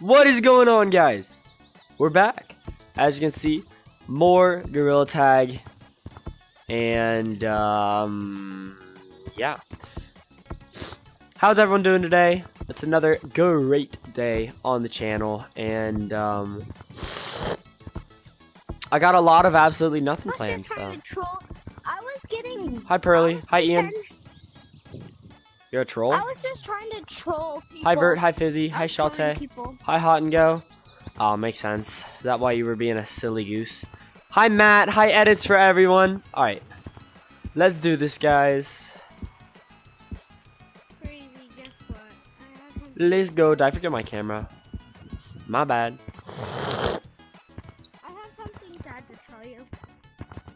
What is going on, guys? We're back. As you can see, more Gorilla Tag. And, yeah. How's everyone doing today? It's another great day on the channel. And, I got a lot of absolutely nothing planned, so. Hi, Pearly. Hi, Ian. You're a troll? I was just trying to troll people. Hi, Vert. Hi, Fizzy. Hi, Shalte. Hi, Hot and Go. Oh, makes sense. Is that why you were being a silly goose? Hi, Matt. Hi, edits for everyone. All right. Let's do this, guys. Crazy, guess what? Let's go. Did I forget my camera? My bad. I have something sad to tell you.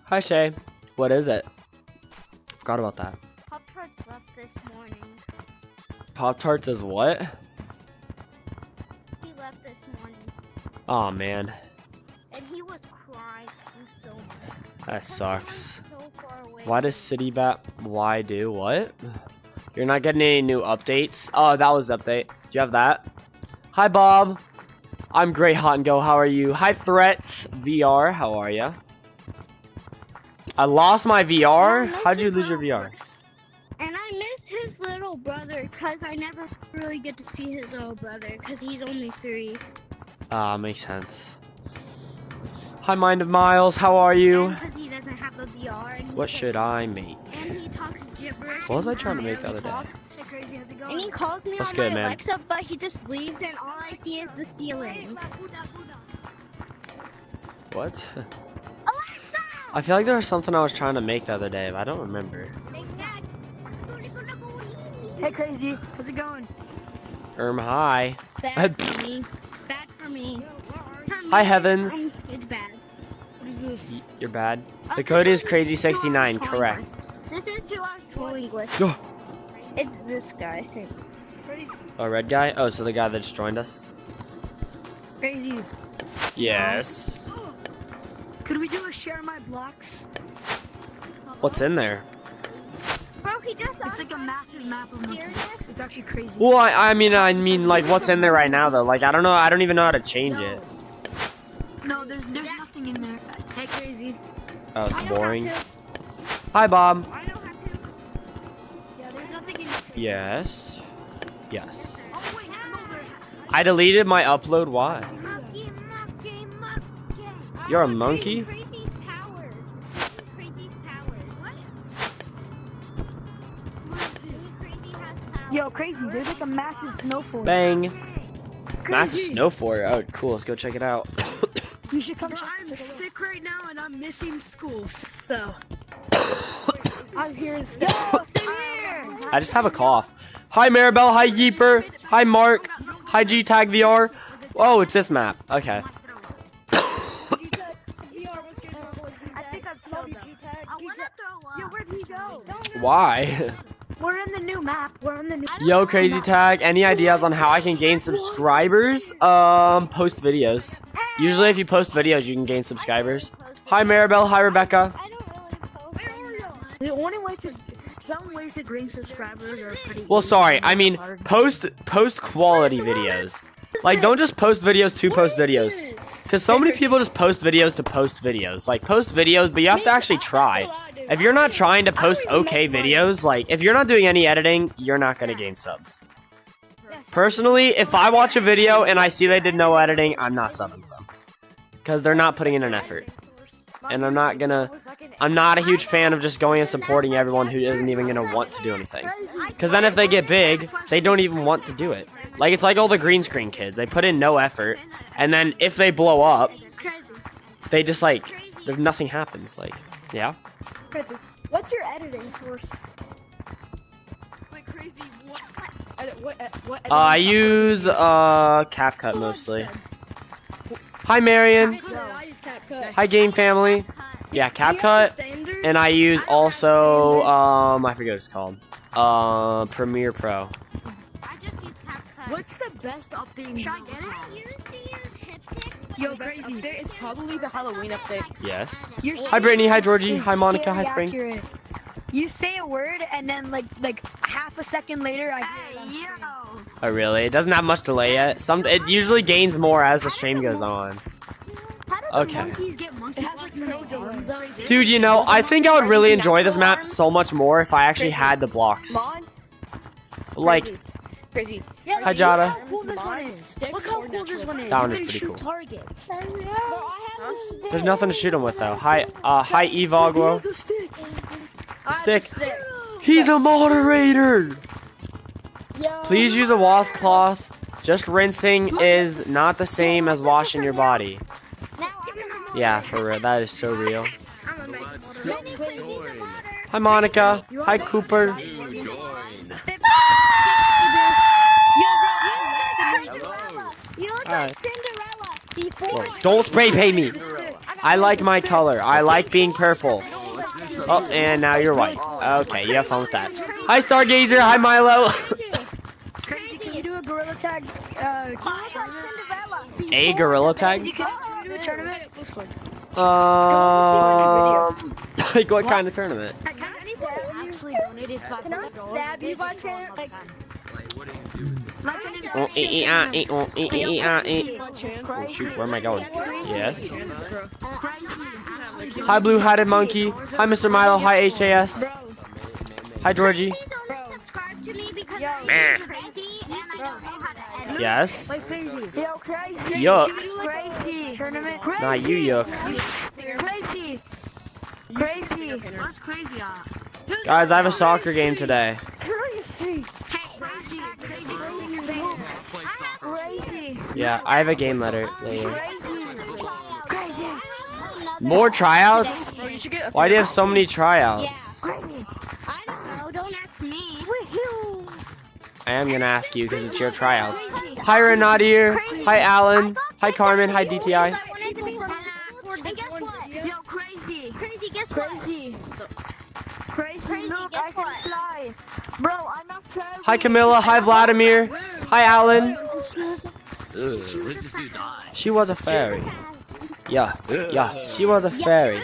Hi, Shay. What is it? Forgot about that. Pop-Tarts left this morning. Pop-Tarts is what? He left this morning. Oh, man. And he was crying so much. That sucks. So far away. Why does City Bat... Why do what? You're not getting any new updates? Oh, that was the update. Do you have that? Hi, Bob. I'm great, Hot and Go. How are you? Hi, Threats VR. How are ya? I lost my VR? How'd you lose your VR? And I miss his little brother because I never really get to see his little brother because he's only 3. Ah, makes sense. Hi, Mind of Miles. How are you? Because he doesn't have a VR. And What should I make? And he talks gibberish. What was I trying to make the other day? Hey, Crazy, how's it going? And he calls me That's on good, my man. Alexa, but he just leaves and all I see is the ceiling. What? Alexa! I feel like there was something I was trying to make the other day, but I don't remember. Hey, Crazy, how's it going? Hi. Bad for me. Bad for me. Hi, Heavens. It's bad. What is this? You're bad. The code is Crazy69, correct. This is who I was trolling with. Oh. It's this guy, I think. Crazy. Oh, red guy? Oh, so the guy that just joined us? Crazy. Yes. Could we do a share my blocks? What's in there? Bro, he just It's like a massive map of my blocks. It's actually crazy. Well, I mean, like, what's in there right now, though? Like, I don't know. I don't even know how to change it. No, there's nothing in there. Hey, Crazy. Oh, it's I don't boring. have Hi, Bob. to. I don't have to. Yeah, there's nothing in there. Yes. Yes. Oh, wait, no, there. I deleted my upload. Why? Monkey. You're a monkey? Crazy's powers. Crazy's powers. What? Crazy has powers. Yo, Crazy, there's like a massive snowfall. Bang. Crazy. Massive snow fort. Oh, cool. Let's go check it out. You should come. I'm sick right now and I'm missing school. So I'm here. Yo, same here. I just have a cough. Hi, Maribel. Hi, Yeeper. Hi, Mark. Hi, G-Tag VR. Oh, it's this map. Okay. I think I've killed them. I want to throw up. Yo, where'd he go? Why? We're in the new map. We're in the new. Yo, Crazy Tag. Any ideas on how I can gain subscribers? Post videos. Usually, if you post videos, you can gain subscribers. Hi, Maribel. Hi, Rebecca. I don't really post. The only way to, some ways to gain subscribers are pretty. Well, easy. sorry. I mean, post quality videos. Like, don't just post videos to post videos. Because so many people just post videos to post videos. Like, post videos, but you have to actually try. If you're not trying to post okay videos, like, if you're not doing any editing, you're not going to gain subs. Personally, if I watch a video and I see they did no editing, I'm not subbing to them. Because they're not putting in an effort. And I'm not a huge fan of just going and supporting everyone who isn't even going to want to do anything. Because then if they get big, they don't even want to do it. Like, it's like all the green screen kids. They put in no effort, and then if they blow up, they just, like, there's nothing happens. Like, yeah. Crazy. What's your editing source? wait, Crazy, what I use, CapCut mostly. Hi, Marion. I use CapCut. Hi, Game Family. Yeah, CapCut. And I use also, I forget what it's called. Premiere Pro. I just use CapCut. What's the best update? Should I get it? I used to use HipTip. Yo, The best Crazy. update is probably the Halloween update. Yes. Your Hi, Brittany. Hi, Georgie. is Hi, Monica. Hi, very Spring. accurate. You say a word and then like half a second later I hear it on Hey, screen. yo. Oh really? It doesn't have much delay yet. It usually gains more as the stream goes on. Okay. Monkeys get monkeys. Dude, you know, I think I would really enjoy this map so much more if I actually had the blocks. Like, Crazy. hi Jada. Look how cool this one is. Look how cool this one is. That one You is can pretty shoot cool. targets. There's nothing to shoot him with though. Hi Evogwo. The stick. The stick. He's a moderator. Please use a washcloth. Just rinsing is not the same as washing your body. Yeah, for real. That is so real. Hi Monica. Hi Cooper. You look Alright. like Cinderella before. Whoa, don't spray paint me. I like my color. I like being purple. Oh, and now you're white. Okay, you have fun with that. Hi Stargazer. Hi Milo. Crazy, can you do a gorilla tag? A gorilla tag? Can you do a tournament? Like what kind of tournament? Can I stab you by chance? Like Oh shoot, where am I going? Yes. Hi Blue Hatted Monkey. Hi Mr. Milo. Hi HJS. Hi Georgie. Please only subscribe to me because I'm crazy and I don't know how to edit. Yes. crazy. Yo, crazy. Yuck. Crazy. Tournament. Not you, yuck. Crazy. Crazy. What's crazy? Guys, I have a soccer game today. Crazy. Crazy. Crazy. Yeah, I have a game later. Crazy. More tryouts? You should get Why do you have so many tryouts? Crazy. I don't know. Don't ask me. I am gonna ask you because it's your tryouts. Hi Renadir. Hi Alan. Hi Carmen. Hi DTI. I wanted to be and guess what? Yo, crazy. Crazy, guess what? Crazy. Crazy. Look, guess I can what? fly. Bro, I'm not flying. Hi Camilla. Hi Vladimir. Hi Alan. She was a fairy. Yeah, she was a fairy.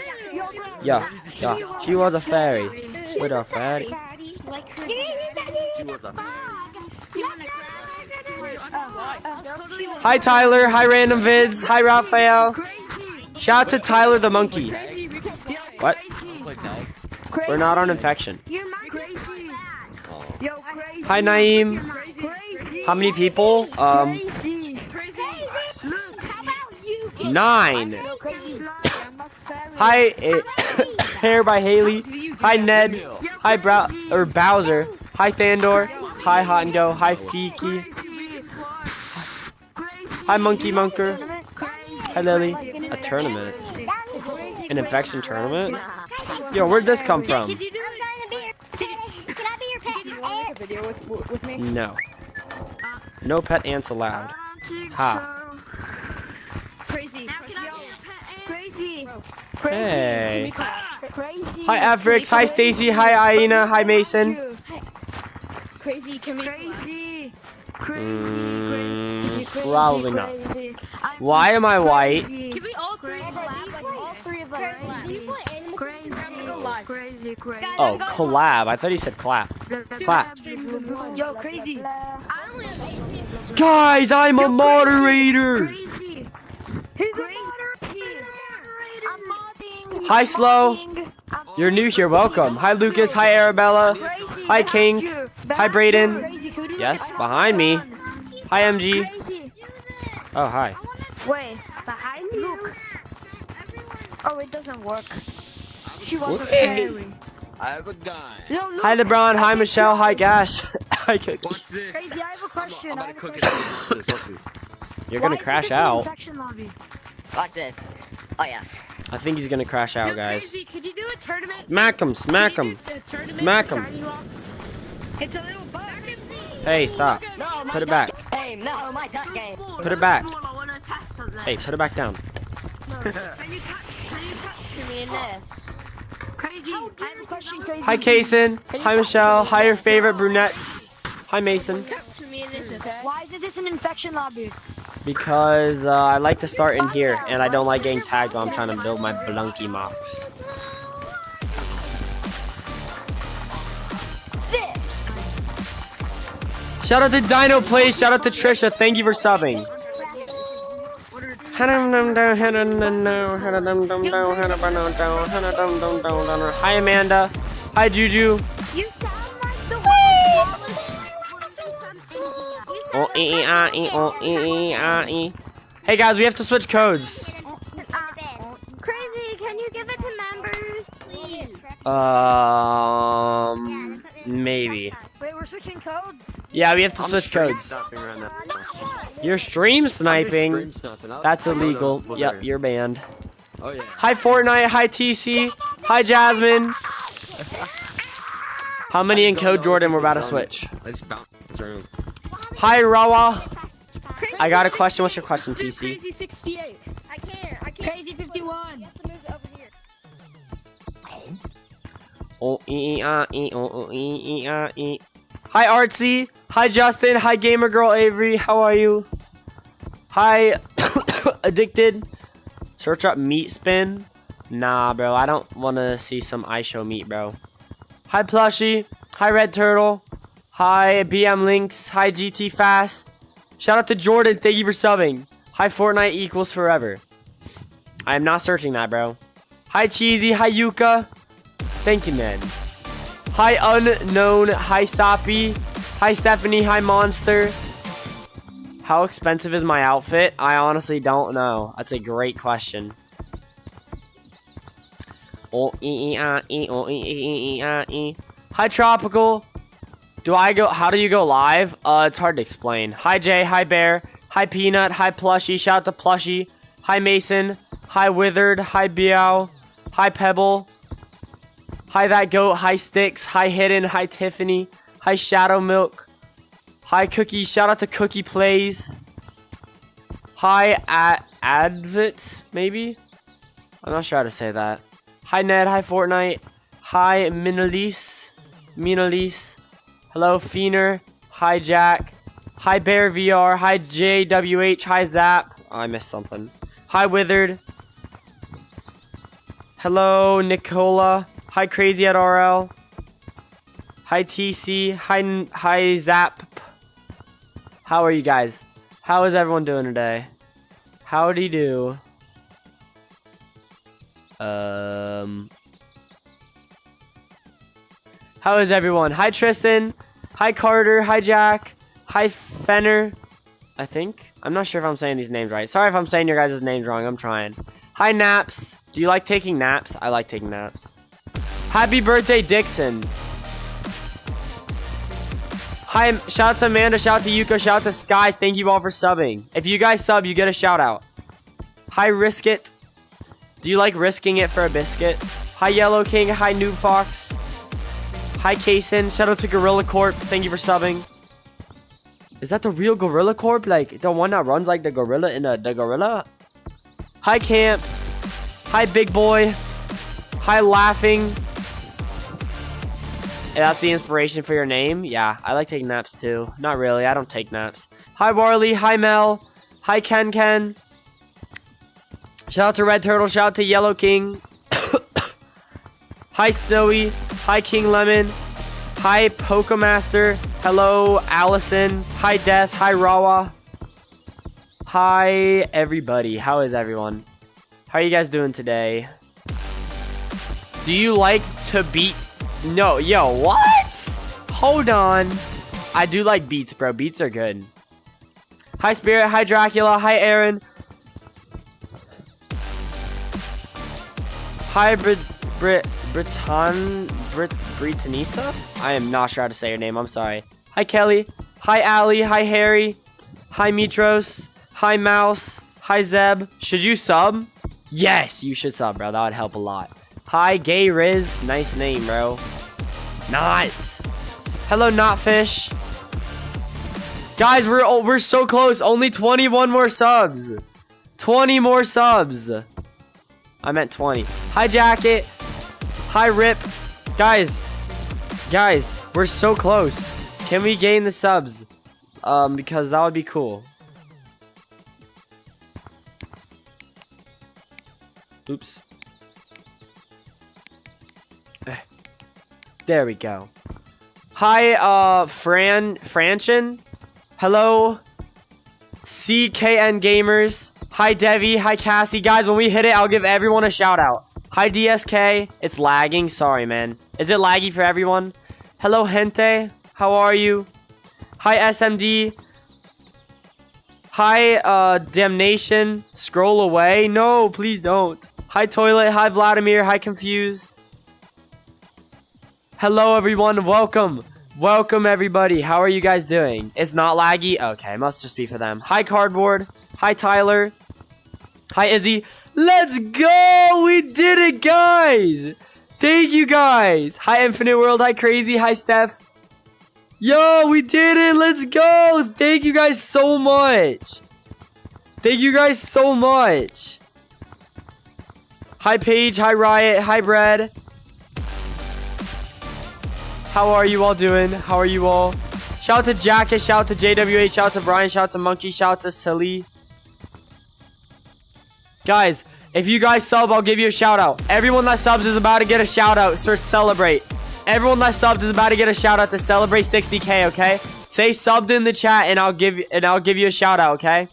Yeah, she was a fairy. With a fairy. Hi Tyler. Hi Random Vids. Hi Raphael. Shout out to Tyler the monkey. What? We're not on infection. Hi Naeem. How many people? 9. Hi, Hair by Haley. Hi, Ned. Hi, Bowser. Hi, Thandor. Hi, Hot and Go. Hi, Fiki. Hi, Monkey Monker. Hi, Lily. A tournament. An infection tournament? Yo, where'd this come from? Can I be your pet? video with me. No. No pet ants allowed. Ha. Crazy. Crazy. Hey. Crazy. Hi, Afrix. Hi, Stacy. Hi, Aina. Hi, Mason. Crazy. Can we? Crazy. Probably not. Why am I white? Can we all three? All three of us. Do you play Animal Crazy. I'm gonna go live. Crazy. Oh, collab. I thought he said clap. Clap. Yo, crazy. I only have 8 people. Guys, I'm a moderator. Crazy. Who's a moderator? I'm modding. Hi, Slow. You're new here. Welcome. Hi, Lucas. Hi, Arabella. Hi, King. Hi, Brayden. Yes, behind me. Hi, MG. Oh, hi. Wait, behind me? Look. Oh, it doesn't work. She was a Whee! fairy. I have a gun. Yo, look. Hi, LeBron. Hi, Michelle. Hi, Gash. Hi, Cookie. Watch this. Crazy, I have a question. I'm I about to have a cook it. question. Watch this. You're Why gonna is crash this an out. infection lobby? Watch this. Oh yeah. I think he's gonna crash out, guys. Crazy. Could you do a tournament? Smack him. Smack him. Smack him. It's a little bug. Hey, stop. No, Put it back. Game. No, my duck game. Put it back. I want to test something. Hey, put it back down. Crazy, I have a question, Crazy. Hi, Kason. Hi, Michelle. Hi, your favorite brunettes. Hi, Mason. Why is this an infection lobby? Because I like to start in here, and I don't like getting tagged while I'm trying to build my blunky mocks. Shout out to Dino Plays. Shout out to Trisha. Thank you for subbing. Hi Amanda. Hi Juju. You sound like the Hey guys, we have to switch codes. Crazy, can you give it to members, please? Maybe. Wait, we're switching codes? Yeah, we have to switch codes. You're stream sniping. That's illegal. Yep, you're banned. Oh yeah. Hi Fortnite. Hi TC. Hi Jasmine. How many in code Jordan? We're about to switch. Let's bounce around. Hi Rawa. I got a question. What's your question, TC? Crazy 68. I can't. Crazy 51. You have to move it over here. Hi Artsy. Hi Justin. Hi Gamer Girl Avery. How are you? Hi Addicted. Search up meat spin. Nah, bro. I don't want to see some iShow meat, bro. Hi Plushy. Hi Red Turtle. Hi BM Links. Hi GT Fast. Shout out to Jordan. Thank you for subbing. Hi Fortnite equals forever. I am not searching that, bro. Hi Cheesy. Hi Yuka. Thank you, man. Hi Unknown. Hi Soppy. Hi Stephanie. Hi Monster. How expensive is my outfit? I honestly don't know. That's a great question. Hi Tropical. How do you go live? It's hard to explain. Hi Jay. Hi Bear. Hi Peanut. Hi Plushy. Shout out to Plushy. Hi Mason. Hi Withered. Hi Biao. Hi Pebble. Hi That Goat. Hi Sticks. Hi Hidden. Hi Tiffany. Hi Shadow Milk. Hi Cookie. Shout out to Cookie Plays. Hi Advit, maybe? I'm not sure how to say that. Hi Ned. Hi Fortnite. Hi Minalise. Hello Feener. Hi Jack. Hi Bear VR. Hi JWH. Hi Zap. Oh, I missed something. Hi Withered. Hello Nicola. Hi Crazy at RL. Hi TC. Hi Zap. How are you guys? How is everyone doing today? Howdy do. How is everyone? Hi Tristan. Hi Carter. Hi Jack. Hi Fenner. I think. I'm not sure if I'm saying these names right. Sorry if I'm saying your guys' names wrong. I'm trying. Hi Naps. Do you like taking naps? I like taking naps. Happy birthday, Dixon. Hi, shout out to Amanda, shout out to Yuko, shout out to Sky. Thank you all for subbing. If you guys sub, you get a shout out. Hi, Risk It. Do you like risking it for a biscuit? Hi, Yellow King. Hi, Noob Fox. Hi, Kason. Shout out to Gorilla Corp. Thank you for subbing. Is that the real Gorilla Corp? Like, the one that runs like the gorilla in the gorilla? Hi, Camp. Hi, Big Boy. Hi, Laughing. Yeah, that's the inspiration for your name? Yeah, I like taking naps too. Not really, I don't take naps. Hi, Warley. Hi, Mel. Hi, Ken. Shout out to Red Turtle. Shout out to Yellow King. Hi, Snowy. Hi, King Lemon. Hi, Pokemaster. Hello, Allison. Hi, Death. Hi, Rawa. Hi, everybody. How is everyone? How are you guys doing today? Do you like to beat... No, yo, what? Hold on. I do like beats, bro. Beats are good. Hi, Spirit. Hi, Dracula. Hi, Aaron. Hi, Britanisa? I am not sure how to say your name. I'm sorry. Hi, Kelly. Hi, Allie. Hi, Harry. Hi, Mitros. Hi, Mouse. Hi, Zeb. Should you sub? Yes, you should sub, bro. That would help a lot. Hi, Gay Riz. Nice name, bro. Not. Hello, Notfish. Guys, we're so close. Only 21 more subs. 20 more subs. I meant 20. Hi, Jacket. Hi, Rip. Guys, we're so close. Can we gain the subs? Because that would be cool. Oops. There we go. Hi, Franchin. Hello, CKN Gamers. Hi, Devi. Hi, Cassie. Guys, when we hit it, I'll give everyone a shout out. Hi, DSK. It's lagging. Sorry, man. Is it laggy for everyone? Hello, Gente. How are you? Hi, SMD. Hi, Damnation. Scroll away. No, please don't. Hi, Toilet. Hi, Vladimir. Hi, Confused. Hello, everyone. Welcome. Welcome, everybody. How are you guys doing? It's not laggy? Okay, must just be for them. Hi, Cardboard. Hi, Tyler. Hi, Izzy. Let's go! We did it, guys! Thank you, guys. Hi, Infinite World. Hi, Crazy. Hi, Steph. Yo, we did it. Let's go. Thank you guys so much. Thank you guys so much. Hi, Paige. Hi, Riot. Hi, Brad. How are you all doing? How are you all? Shout out to Jacket. Shout out to JWH. Shout out to Brian. Shout out to Monkey. Shout out to Sally. Guys, if you guys sub, I'll give you a shout out. Everyone that subs is about to get a shout out. So celebrate. Everyone that subbed is about to get a shout out to celebrate 60K, okay? Say subbed in the chat and I'll give you a shout out, okay?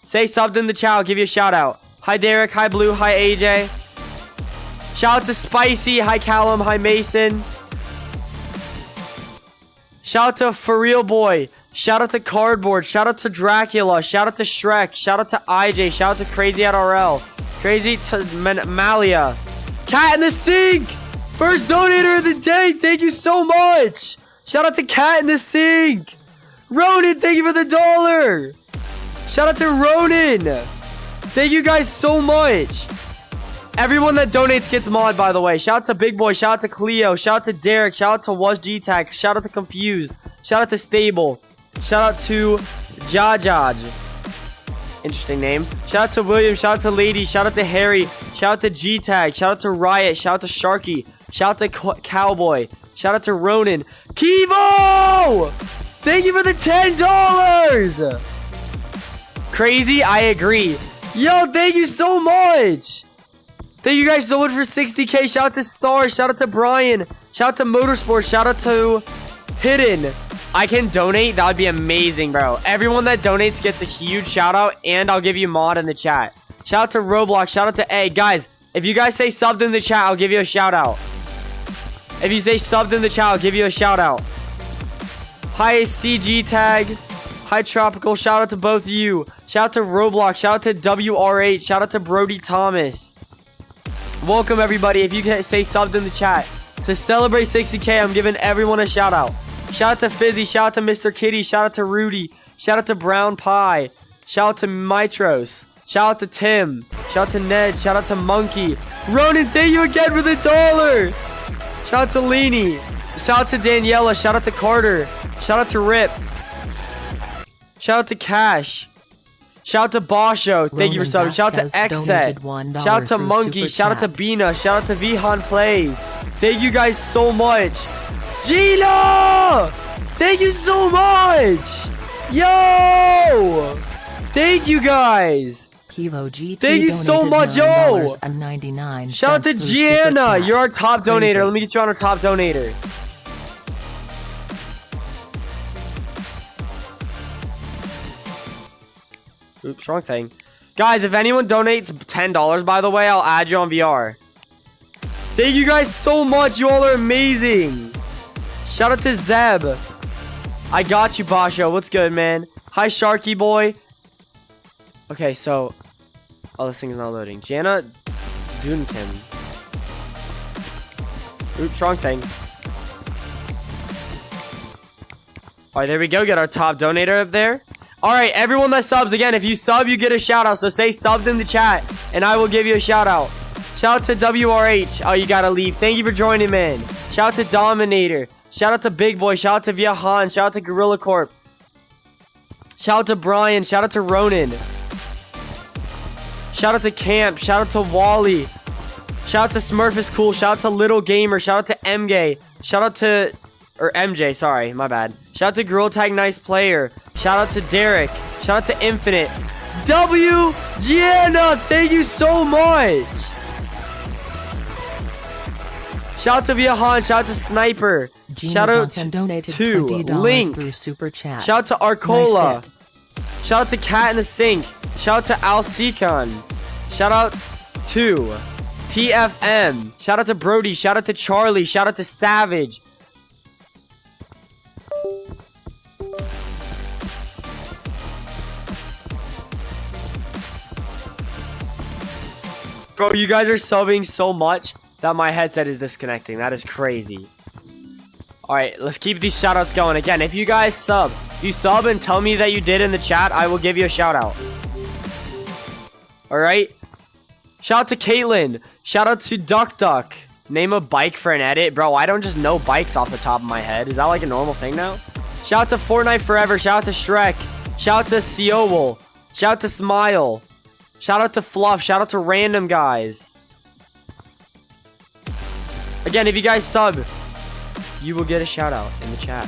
Say subbed in the chat, I'll give you a shout out. Hi Derek, hi Blue, hi AJ. Shout out to Spicy, hi Callum, hi Mason. Shout out to For Real Boy. Shout out to Cardboard. Shout out to Dracula. Shout out to Shrek. Shout out to IJ. Shout out to Crazy at RL. Crazy to Malia. Cat in the Sink. First donator of the day. Thank you so much. Shout out to Cat in the Sink. Ronan, thank you for the $1. Shout out to Ronan. Thank you guys so much. Everyone that donates gets mod, by the way. Shout out to Big Boy. Shout out to Cleo. Shout out to Derek. Shout out to Was G-Tag. Shout out to Confused. Shout out to Stable. Shout out to Jajaj. Interesting name. Shout out to William. Shout out to Lady. Shout out to Harry. Shout out to G-Tag. Shout out to Riot. Shout out to Sharky. Shout out to Cowboy. Shout out to Ronan. Kivo! Thank you for the $10! Crazy, I agree. Yo, thank you so much! Thank you guys so much for 60K. Shout out to Star. Shout out to Brian. Shout out to Motorsport. Shout out to Hidden. I can donate. That would be amazing, bro. Everyone that donates gets a huge shout out, and I'll give you mod in the chat. Shout out to Roblox. Shout out to A. Guys, if you guys say subbed in the chat, I'll give you a shout out. If you say subbed in the chat, I'll give you a shout out. Hi, CG Tag. Hi, Tropical. Shout out to both of you. Shout out to Roblox. Shout out to WR8. Shout out to Brody Thomas. Welcome, everybody. If you can say subbed in the chat. To celebrate 60K, I'm giving everyone a shout out. Shout out to Fizzy. Shout out to Mr. Kitty. Shout out to Rudy. Shout out to Brown Pie. Shout out to Mitros. Shout out to Tim. Shout out to Ned. Shout out to Monkey. Ronan, thank you again for the $1. Shout out to Leanie. Shout out to Daniela. Shout out to Carter. Shout out to Rip. Shout out to Cash. Shout out to Bosho. Thank you for subbing. Shout out to Xset. Shout out to Monkey. Shout out to Bina. Shout out to Vihan Plays. Thank you guys so much. Gina! Thank you so much! Yo! Thank you guys! Thank you so much, yo! Shout out to Gianna! You're our top donator. Let me get you on our top donator. Oops, wrong thing. Guys, if anyone donates $10, by the way, I'll add you on VR. Thank you guys so much. You all are amazing. Shout out to Zeb. I got you, Basho. What's good, man? Hi, Sharky Boy. Okay, so... Oh, this thing is not loading. Jana Duncan. Oops, wrong thing. Alright, there we go. Get our top donator up there. Alright, everyone that subs, again, if you sub, you get a shout out. So say subbed in the chat, and I will give you a shout out. Shout out to WRH. Oh, you gotta leave. Thank you for joining, man. Shout out to Dominator. Shout out to Big Boy. Shout out to Viahan. Shout out to Gorilla Corp. Shout out to Brian. Shout out to Ronan. Shout out to Camp. Shout out to Wally. Shout out to Smurf is cool. Shout out to Little Gamer. Shout out to MJ. Shout out to... Or MJ, sorry. My bad. Shout out to Girl Tag Nice Player. Shout out to Derek. Shout out to Infinite. Gianna, thank you so much. Shout out to Viahan. Shout out to Sniper. Shout out and donated to $20 Link. through Super Chat. Shout out to Arcola. Nice hit. Shout out to Cat in the Sink. Shout out to Alcecon. Shout out to TFM. Shout out to Brody. Shout out to Charlie. Shout out to Savage. Bro, you guys are subbing so much that my headset is disconnecting. That is crazy. Alright, let's keep these shoutouts going. Again, if you guys sub, if you sub and tell me that you did in the chat, I will give you a shout out. Alright? Shout out to Caitlin. Shout out to Duck Duck. Name a bike for an edit. Bro, I don't just know bikes off the top of my head. Is that like a normal thing now? Shout out to Fortnite Forever. Shout out to Shrek. Shout out to Seowal. Shout out to Smile. Shout out to Fluff. Shout out to random guys. Again, if you guys sub, you will get a shout out in the chat.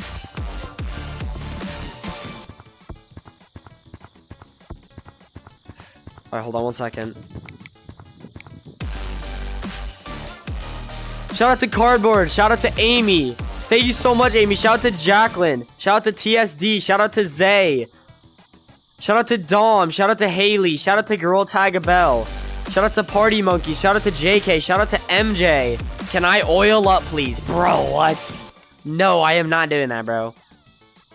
Alright, hold on 1 second. Shout out to Cardboard. Shout out to Amy. Thank you so much, Amy. Shout out to Jacqueline. Shout out to TSD. Shout out to Zay. Shout out to Dom. Shout out to Haley. Shout out to Girl Tagabell. Shout out to Party Monkey. Shout out to JK. Shout out to MJ. Can I oil up, please? Bro, what? No, I am not doing that, bro.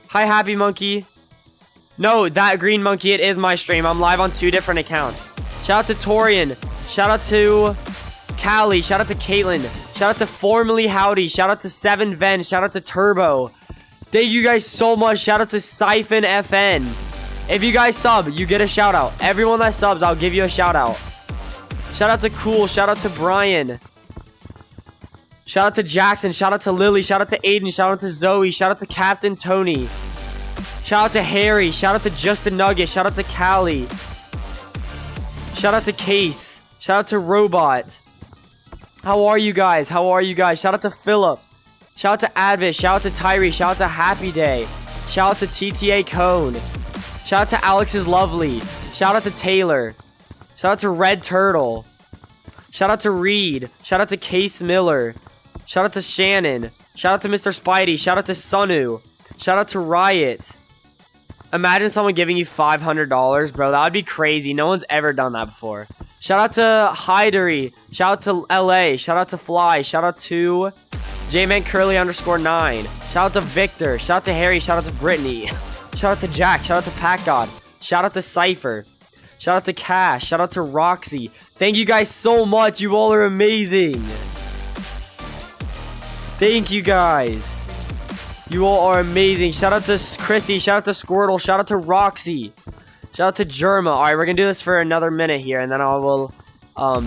Hi, Happy Monkey. No, that green monkey, it is my stream. I'm live on 2 different accounts. Shout out to Torian. Shout out to Callie. Shout out to Caitlin. Shout out to Formerly Howdy. Shout out to 7 Ven. Shout out to Turbo. Thank you guys so much. Shout out to Siphon FN. If you guys sub, you get a shout out. Everyone that subs, I'll give you a shout out. Shout out to Cool. Shout out to Brian. Shout out to Jackson. Shout out to Lily. Shout out to Aiden. Shout out to Zoe. Shout out to Captain Tony. Shout out to Harry. Shout out to Justin Nugget. Shout out to Callie. Shout out to Case. Shout out to Robot. How are you guys? How are you guys? Shout out to Philip. Shout out to Advis. Shout out to Tyree. Shout out to Happy Day. Shout out to TTA Cone. Shout out to Alex is Lovely. Shout out to Taylor. Shout out to Red Turtle. Shout out to Reed. Shout out to Case Miller. Shout out to Shannon. Shout out to Mr. Spidey. Shout out to Sunu. Shout out to Riot. Imagine someone giving you $500, bro. That would be crazy. No one's ever done that before. Shout out to Hydery. Shout out to LA. Shout out to Fly. Shout out to JManCurly_9. Shout out to Victor. Shout out to Harry. Shout out to Brittany. Shout out to Jack. Shout out to Pack God. Shout out to Cypher. Shout out to Cash. Shout out to Roxy. Thank you guys so much. You all are amazing. Thank you guys. You all are amazing. Shout out to Chrissy. Shout out to Squirtle. Shout out to Roxy. Shout out to Germa. Alright, we're gonna do this for another minute here, and then I will we'll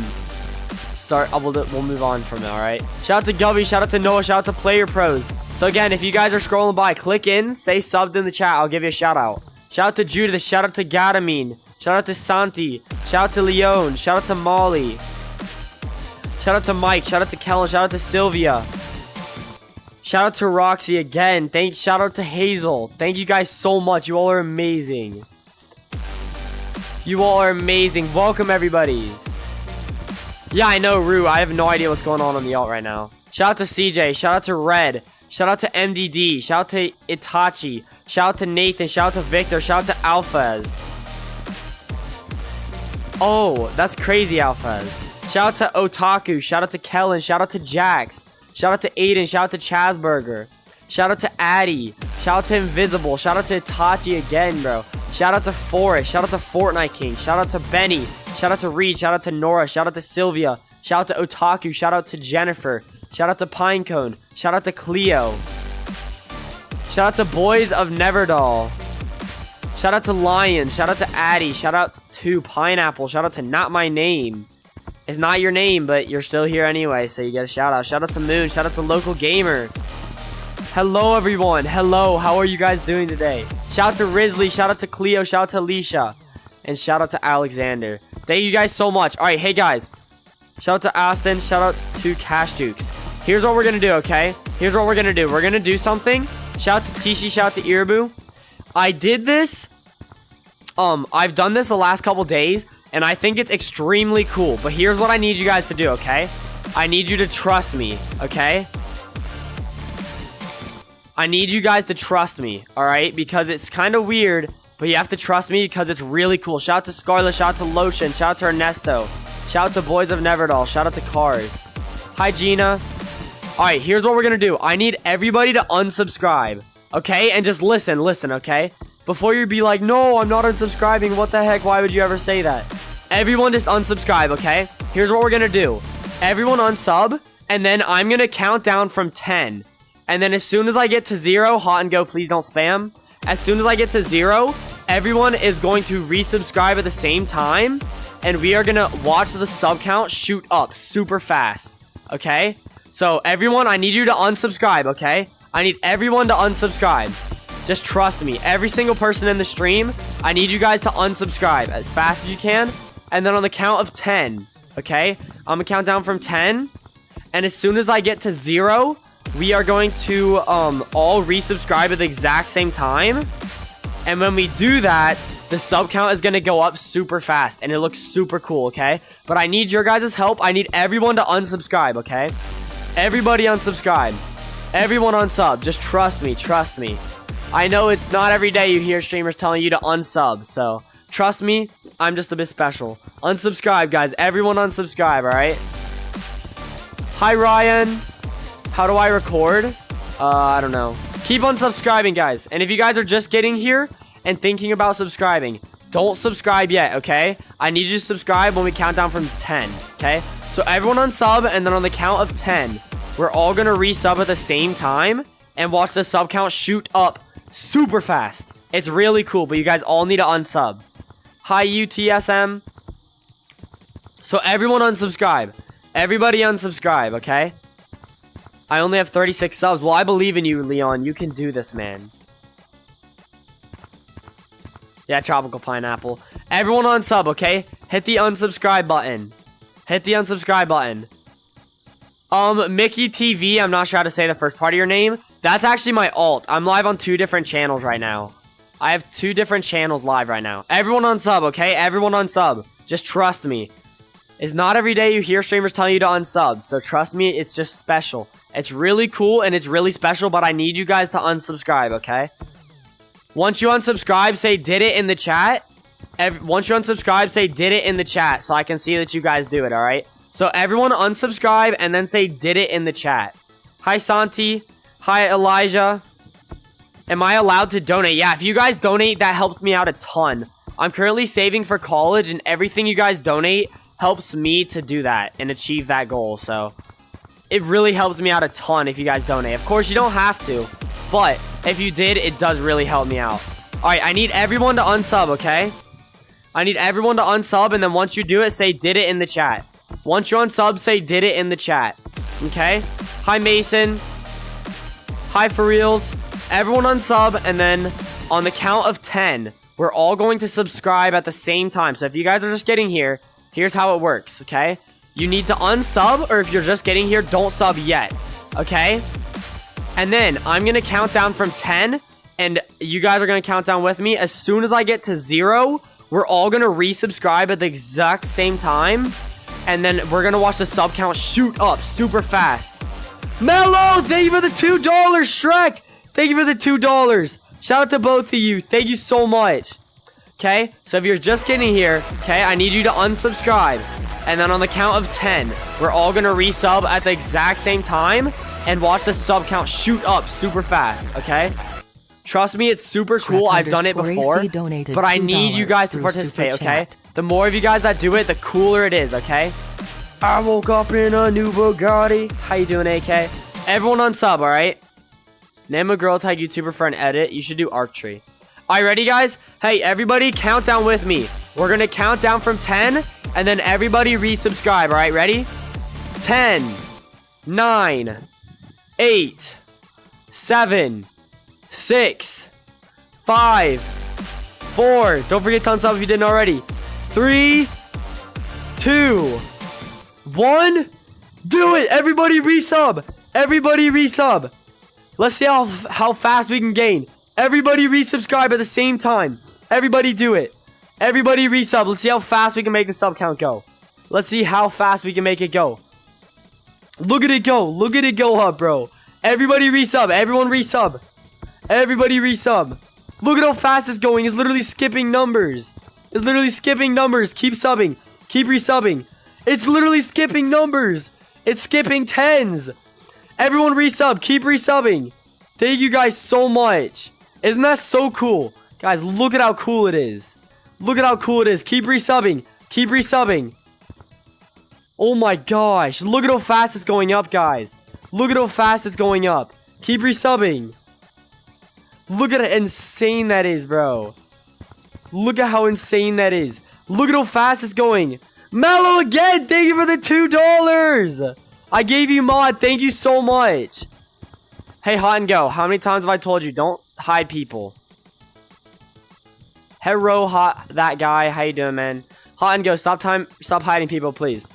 move on from it, alright? Shout out to Gubby. Shout out to Noah. Shout out to Player Pros. So again, if you guys are scrolling by, click in, say subbed in the chat. I'll give you a shout out. Shout out to Judith. Shout out to Gadamine. Shout out to Santi. Shout out to Leon. Shout out to Molly. Shout out to Mike. Shout out to Kellen. Shout out to Sylvia. Shout out to Roxy again. Shout out to Hazel. Thank you guys so much. You all are amazing. You all are amazing. Welcome everybody. Yeah, I know, Rue. I have no idea what's going on the alt right now. Shout out to CJ. Shout out to Red. Shout out to MDD. Shout out to Itachi. Shout out to Nathan. Shout out to Victor. Shout out to Alphaz. Oh, that's crazy, Alphaz. Shout out to Otaku. Shout out to Kellen. Shout out to Jax. Shout out to Aiden. Shout out to Chazburger. Shout out to Addy. Shout out to Invisible. Shout out to Itachi again, bro. Shout out to Forrest. Shout out to Fortnite King. Shout out to Benny. Shout out to Reed. Shout out to Nora. Shout out to Sylvia. Shout out to Otaku. Shout out to Jennifer. Shout out to Pinecone. Shout out to Cleo. Shout out to Boys of Neverdall. Shout out to Lion. Shout out to Addy. Shout out to Pineapple. Shout out to Not My Name. It's not your name, but you're still here anyway, so you get a shout out. Shout out to Moon. Shout out to Local Gamer. Hello, everyone. Hello. How are you guys doing today? Shout out to Risley. Shout out to Cleo. Shout out to Alicia. And shout out to Alexander. Thank you guys so much. All right, hey, guys. Shout out to Austin. Shout out to Cash Dukes. Here's what we're going to do, okay? Here's what we're going to do. We're going to do something. Shout out to Tishi. Shout out to Irabu. I did this. I've done this the last couple days, and I think it's extremely cool. But here's what I need you guys to do, okay? I need you to trust me, okay? I need you guys to trust me, alright? Because it's kind of weird, but you have to trust me because it's really cool. Shout out to Scarlett, shout out to Lotion, shout out to Ernesto, shout out to Boys of Neverdall, shout out to Cars. Hi, Gina. Alright, here's what we're gonna do. I need everybody to unsubscribe, okay? And just listen, okay? Before you be like, no, I'm not unsubscribing. What the heck? Why would you ever say that? Everyone just unsubscribe, okay? Here's what we're gonna do. Everyone unsub, and then I'm gonna count down from 10. And then as soon as I get to 0, hot and go, please don't spam. As soon as I get to 0, everyone is going to resubscribe at the same time. And we are gonna watch the sub count shoot up super fast, okay? So everyone, I need you to unsubscribe, okay? I need everyone to unsubscribe. Just trust me. Every single person in the stream, I need you guys to unsubscribe as fast as you can. And then on the count of 10, okay? I'm gonna count down from 10. And as soon as I get to 0, we are going to all resubscribe at the exact same time. And when we do that, the sub count is gonna go up super fast. And it looks super cool, okay? But I need your guys' help. I need everyone to unsubscribe, okay? Everybody unsubscribe. Everyone unsub. Just trust me. Trust me. I know it's not every day you hear streamers telling you to unsub, so trust me, I'm just a bit special. Unsubscribe, guys. Everyone unsubscribe, alright? Hi, Ryan. How do I record? I don't know. Keep unsubscribing, guys. And if you guys are just getting here and thinking about subscribing, don't subscribe yet, okay? I need you to subscribe when we count down from 10, okay? So everyone unsub, and then on the count of 10, we're all gonna resub at the same time and watch the sub count shoot up super fast. It's really cool, but you guys all need to unsub. Hi, UTSM. So everyone unsubscribe. Everybody unsubscribe, okay? I only have 36 subs. Well, I believe in you, Leon. You can do this, man. Yeah, Tropical Pineapple. Everyone unsub, okay? Hit the unsubscribe button. Hit the unsubscribe button. Mickey TV, I'm not sure how to say the first part of your name. That's actually my alt. I'm live on 2 different channels right now. I have 2 different channels live right now. Everyone unsub, okay? Everyone unsub. Just trust me. It's not every day you hear streamers telling you to unsub. So trust me, it's just special. It's really cool and it's really special, but I need you guys to unsubscribe, okay? Once you unsubscribe, say did it in the chat. Once you unsubscribe, say did it in the chat so I can see that you guys do it, alright? So everyone unsubscribe and then say did it in the chat. Hi, Santi. Hi, Elijah. Am I allowed to donate? Yeah, if you guys donate, that helps me out a ton. I'm currently saving for college, and everything you guys donate helps me to do that and achieve that goal. So it really helps me out a ton if you guys donate. Of course, you don't have to, but if you did, it does really help me out. All right, I need everyone to unsub, okay? I need everyone to unsub, and then once you do it, say did it in the chat. Once you unsub, say did it in the chat, okay? Hi, Mason. Hi, for reals. Everyone unsub, and then on the count of 10, we're all going to subscribe at the same time. So if you guys are just getting here, here's how it works, okay? You need to unsub, or if you're just getting here, don't sub yet, okay? And then I'm going to count down from 10, and you guys are going to count down with me. As soon as I get to 0, we're all going to resubscribe at the exact same time, and then we're going to watch the sub count shoot up super fast. Mello, thank you for the $2, Shrek. Thank you for the $2. Shout out to both of you. Thank you so much. Okay, so if you're just getting here, okay, I need you to unsubscribe. And then on the count of 10, we're all going to resub at the exact same time and watch the sub count shoot up super fast, okay? Trust me, it's super cool. I've done it before, but I need you guys to participate, okay? The more of you guys that do it, the cooler it is, okay? I woke up in a new Bugatti. How you doing, AK? Everyone unsub, alright? Name a girl tag YouTuber for an edit. You should do archery. Alright, ready, guys? Hey, everybody, count down with me. We're going to count down from 10, and then everybody resubscribe, alright? Ready? 10, 9, 8, 7, 6, 5, 4. Don't forget to unsub if you didn't already. 3, 2, 1. Do it! Everybody resub! Everybody resub! Let's see how fast we can gain. Everybody resubscribe at the same time. Everybody do it. Everybody resub. Let's see how fast we can make the sub count go. Let's see how fast we can make it go. Look at it go. Look at it go up, bro. Everybody resub. Everyone resub. Everybody resub. Look at how fast it's going. It's literally skipping numbers. It's literally skipping numbers. Keep subbing. Keep resubbing. It's literally skipping numbers. It's skipping tens. Everyone resub. Keep resubbing. Thank you guys so much. Isn't that so cool? Guys, look at how cool it is. Look at how cool it is. Keep resubbing. Keep resubbing. Oh my gosh. Look at how fast it's going up, guys. Look at how fast it's going up. Keep resubbing. Look at how insane that is, bro. Look at how insane that is. Look at how fast it's going. Mallow again. Thank you for the $2. I gave you mod. Thank you so much. Hey, Hot and Go. How many times have I told you? Don't hide people. Hero Hot, that guy. How you doing, man? Hot and Go. Stop hiding people, please.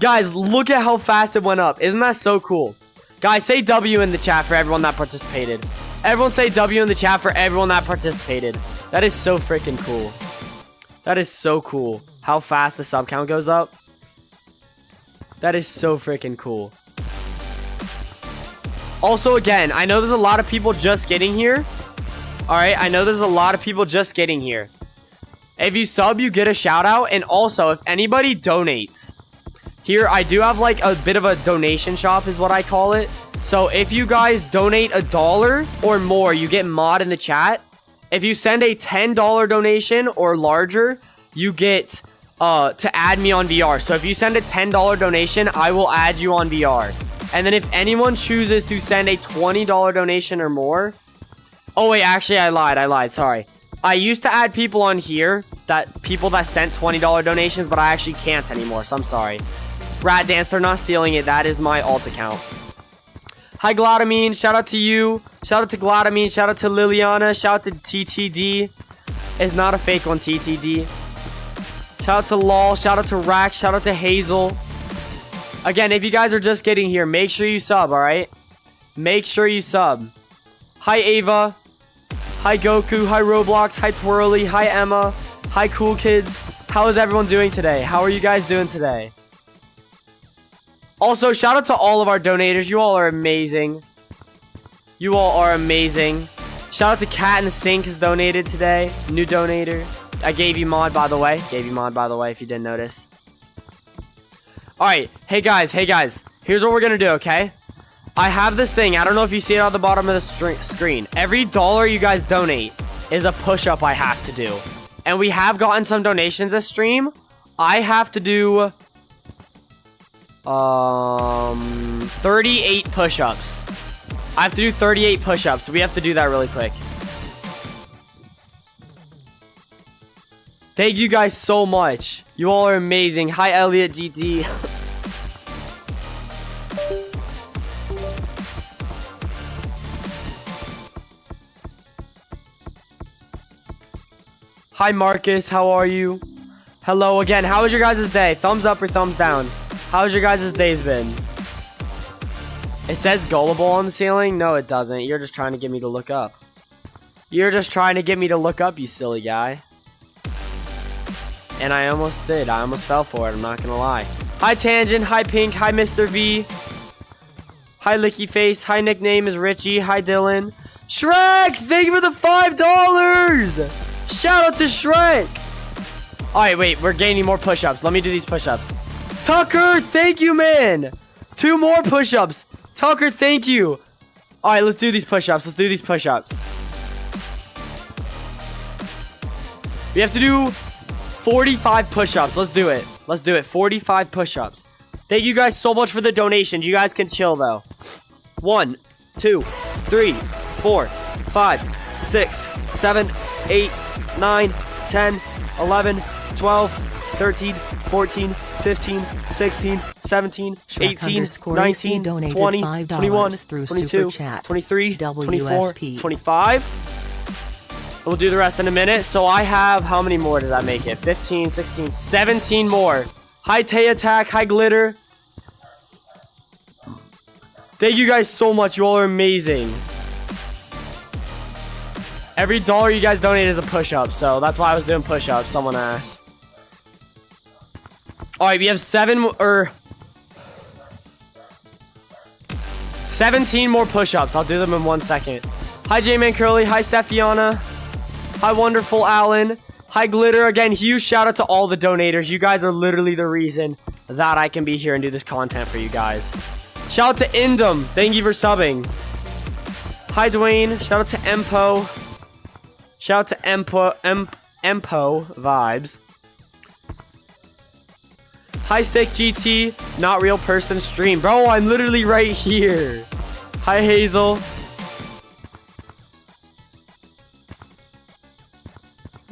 Guys, look at how fast it went up. Isn't that so cool? Guys, say W in the chat for everyone that participated. Everyone say W in the chat for everyone that participated. That is so freaking cool. That is so cool. How fast the sub count goes up. That is so freaking cool. Also, again, I know there's a lot of people just getting here. Alright, I know there's a lot of people just getting here. If you sub, you get a shout out. And also, if anybody donates. Here, I do have like a bit of a donation shop is what I call it. So if you guys donate $1 or more, you get mod in the chat. If you send a $10 donation or larger, you get to add me on VR. So if you send a $10 donation, I will add you on VR. And then if anyone chooses to send a $20 donation or more. Oh wait, actually I lied, sorry. I used to add people on here, people that sent $20 donations, but I actually can't anymore, so I'm sorry. Rat Dance, they're not stealing it. That is my alt account. Hi, Gladamine. Shout out to you. Shout out to Gladamine. Shout out to Liliana. Shout out to TTD. It's not a fake one, TTD. Shout out to Lol. Shout out to Rax. Shout out to Hazel. Again, if you guys are just getting here, make sure you sub, alright? Make sure you sub. Hi, Ava. Hi, Goku. Hi, Roblox. Hi, Twirly. Hi, Emma. Hi, Cool Kids. How is everyone doing today? How are you guys doing today? Also, shout out to all of our donators. You all are amazing. You all are amazing. Shout out to Cat in the Sink has donated today. New donator. I gave you mod, by the way. Gave you mod, by the way, if you didn't notice. Alright. Hey, guys. Here's what we're going to do, okay? I have this thing. I don't know if you see it on the bottom of the screen. Every $1 you guys donate is a push-up I have to do. And we have gotten some donations this stream. I have to do 38 push-ups. I have to do 38 push-ups, so we have to do that really quick. Thank you guys so much. You all are amazing. Hi, Elliot GT. Hi, Marcus. How are you? Hello again. How was your guys' day? Thumbs up or thumbs down? How's your guys' days been? It says gullible on the ceiling? No, it doesn't. You're just trying to get me to look up. You're just trying to get me to look up, you silly guy. And I almost did. I almost fell for it. I'm not gonna lie. Hi, Tangent. Hi, Pink. Hi, Mr. V. Hi, Licky Face. Hi, nickname is Richie. Hi, Dylan. Shrek! Thank you for the $5! Shout out to Shrek! Alright, wait. We're gaining more push-ups. Let me do these push-ups. Tucker, thank you, man. 2 more push-ups. Tucker, thank you. All right, let's do these push-ups. We have to do 45 push-ups. Let's do it. 45 push-ups. Thank you guys so much for the donations. You guys can chill, though. 1, 2, 3, 4, 5, 6, 7, 8, 9, 10, 11, 12, 13, 14, 15, 16, 17, 18, 19, 20, 21, 22, 23, 24, 25. We'll do the rest in a minute. So I have, how many more does that make it? 15, 16, 17 more. Hi, Tay Attack. Hi, Glitter. Thank you guys so much. You all are amazing. Every $1 you guys donate is a push-up. So that's why I was doing push-ups. Someone asked. Alright, we have 7 17 more push-ups. I'll do them in 1 second. Hi, J-Man Curly. Hi, Steffiana. Hi, Wonderful Alan. Hi, Glitter. Again, huge shout out to all the donators. You guys are literally the reason that I can be here and do this content for you guys. Shout out to Indum. Thank you for subbing. Hi, Dwayne. Shout out to Empo. Shout out to Empo Vibes. Hi, Stick GT. Not real person stream. Bro, I'm literally right here. Hi, Hazel.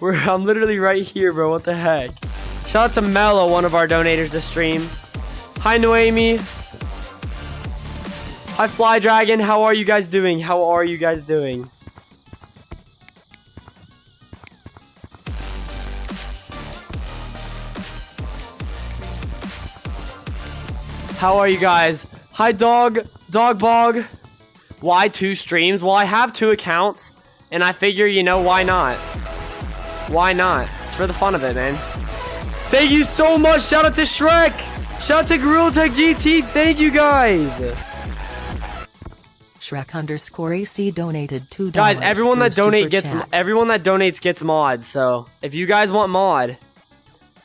I'm literally right here, bro. What the heck? Shout out to Mello, one of our donators to stream. Hi, Noemi. Hi, Fly Dragon. How are you guys doing? How are you guys doing? How are you guys? Hi, Dog Bog. Why 2 streams? Well, I have 2 accounts, and I figure, you know, why not? Why not? It's for the fun of it, man. Thank you so much. Shout out to Shrek. Shout out to Gorilla Tech GT. Thank you, guys. Shrek_AC donated $2. Guys, everyone that donates gets mods. So if you guys want mod,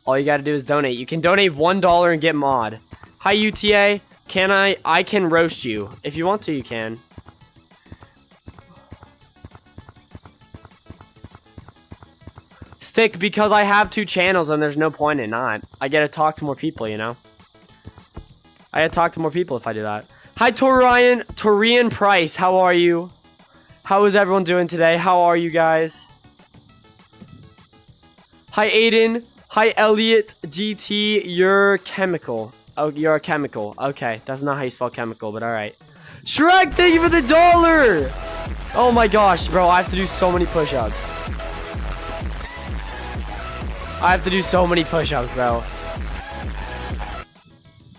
all you gotta do is donate. You can donate $1 and get mod. Hi, UTA. I can roast you. If you want to, you can. Stick, because I have 2 channels and there's no point in not. I get to talk to more people, you know? I get to talk to more people if I do that. Hi, Torian Price. How are you? How is everyone doing today? How are you guys? Hi, Aiden. Hi, Elliot GT. You're chemical. Oh, you're a chemical. Okay, that's not how you spell chemical, but alright. Shrek, thank you for the $1! Oh my gosh, bro. I have to do so many push-ups. I have to do so many push-ups, bro.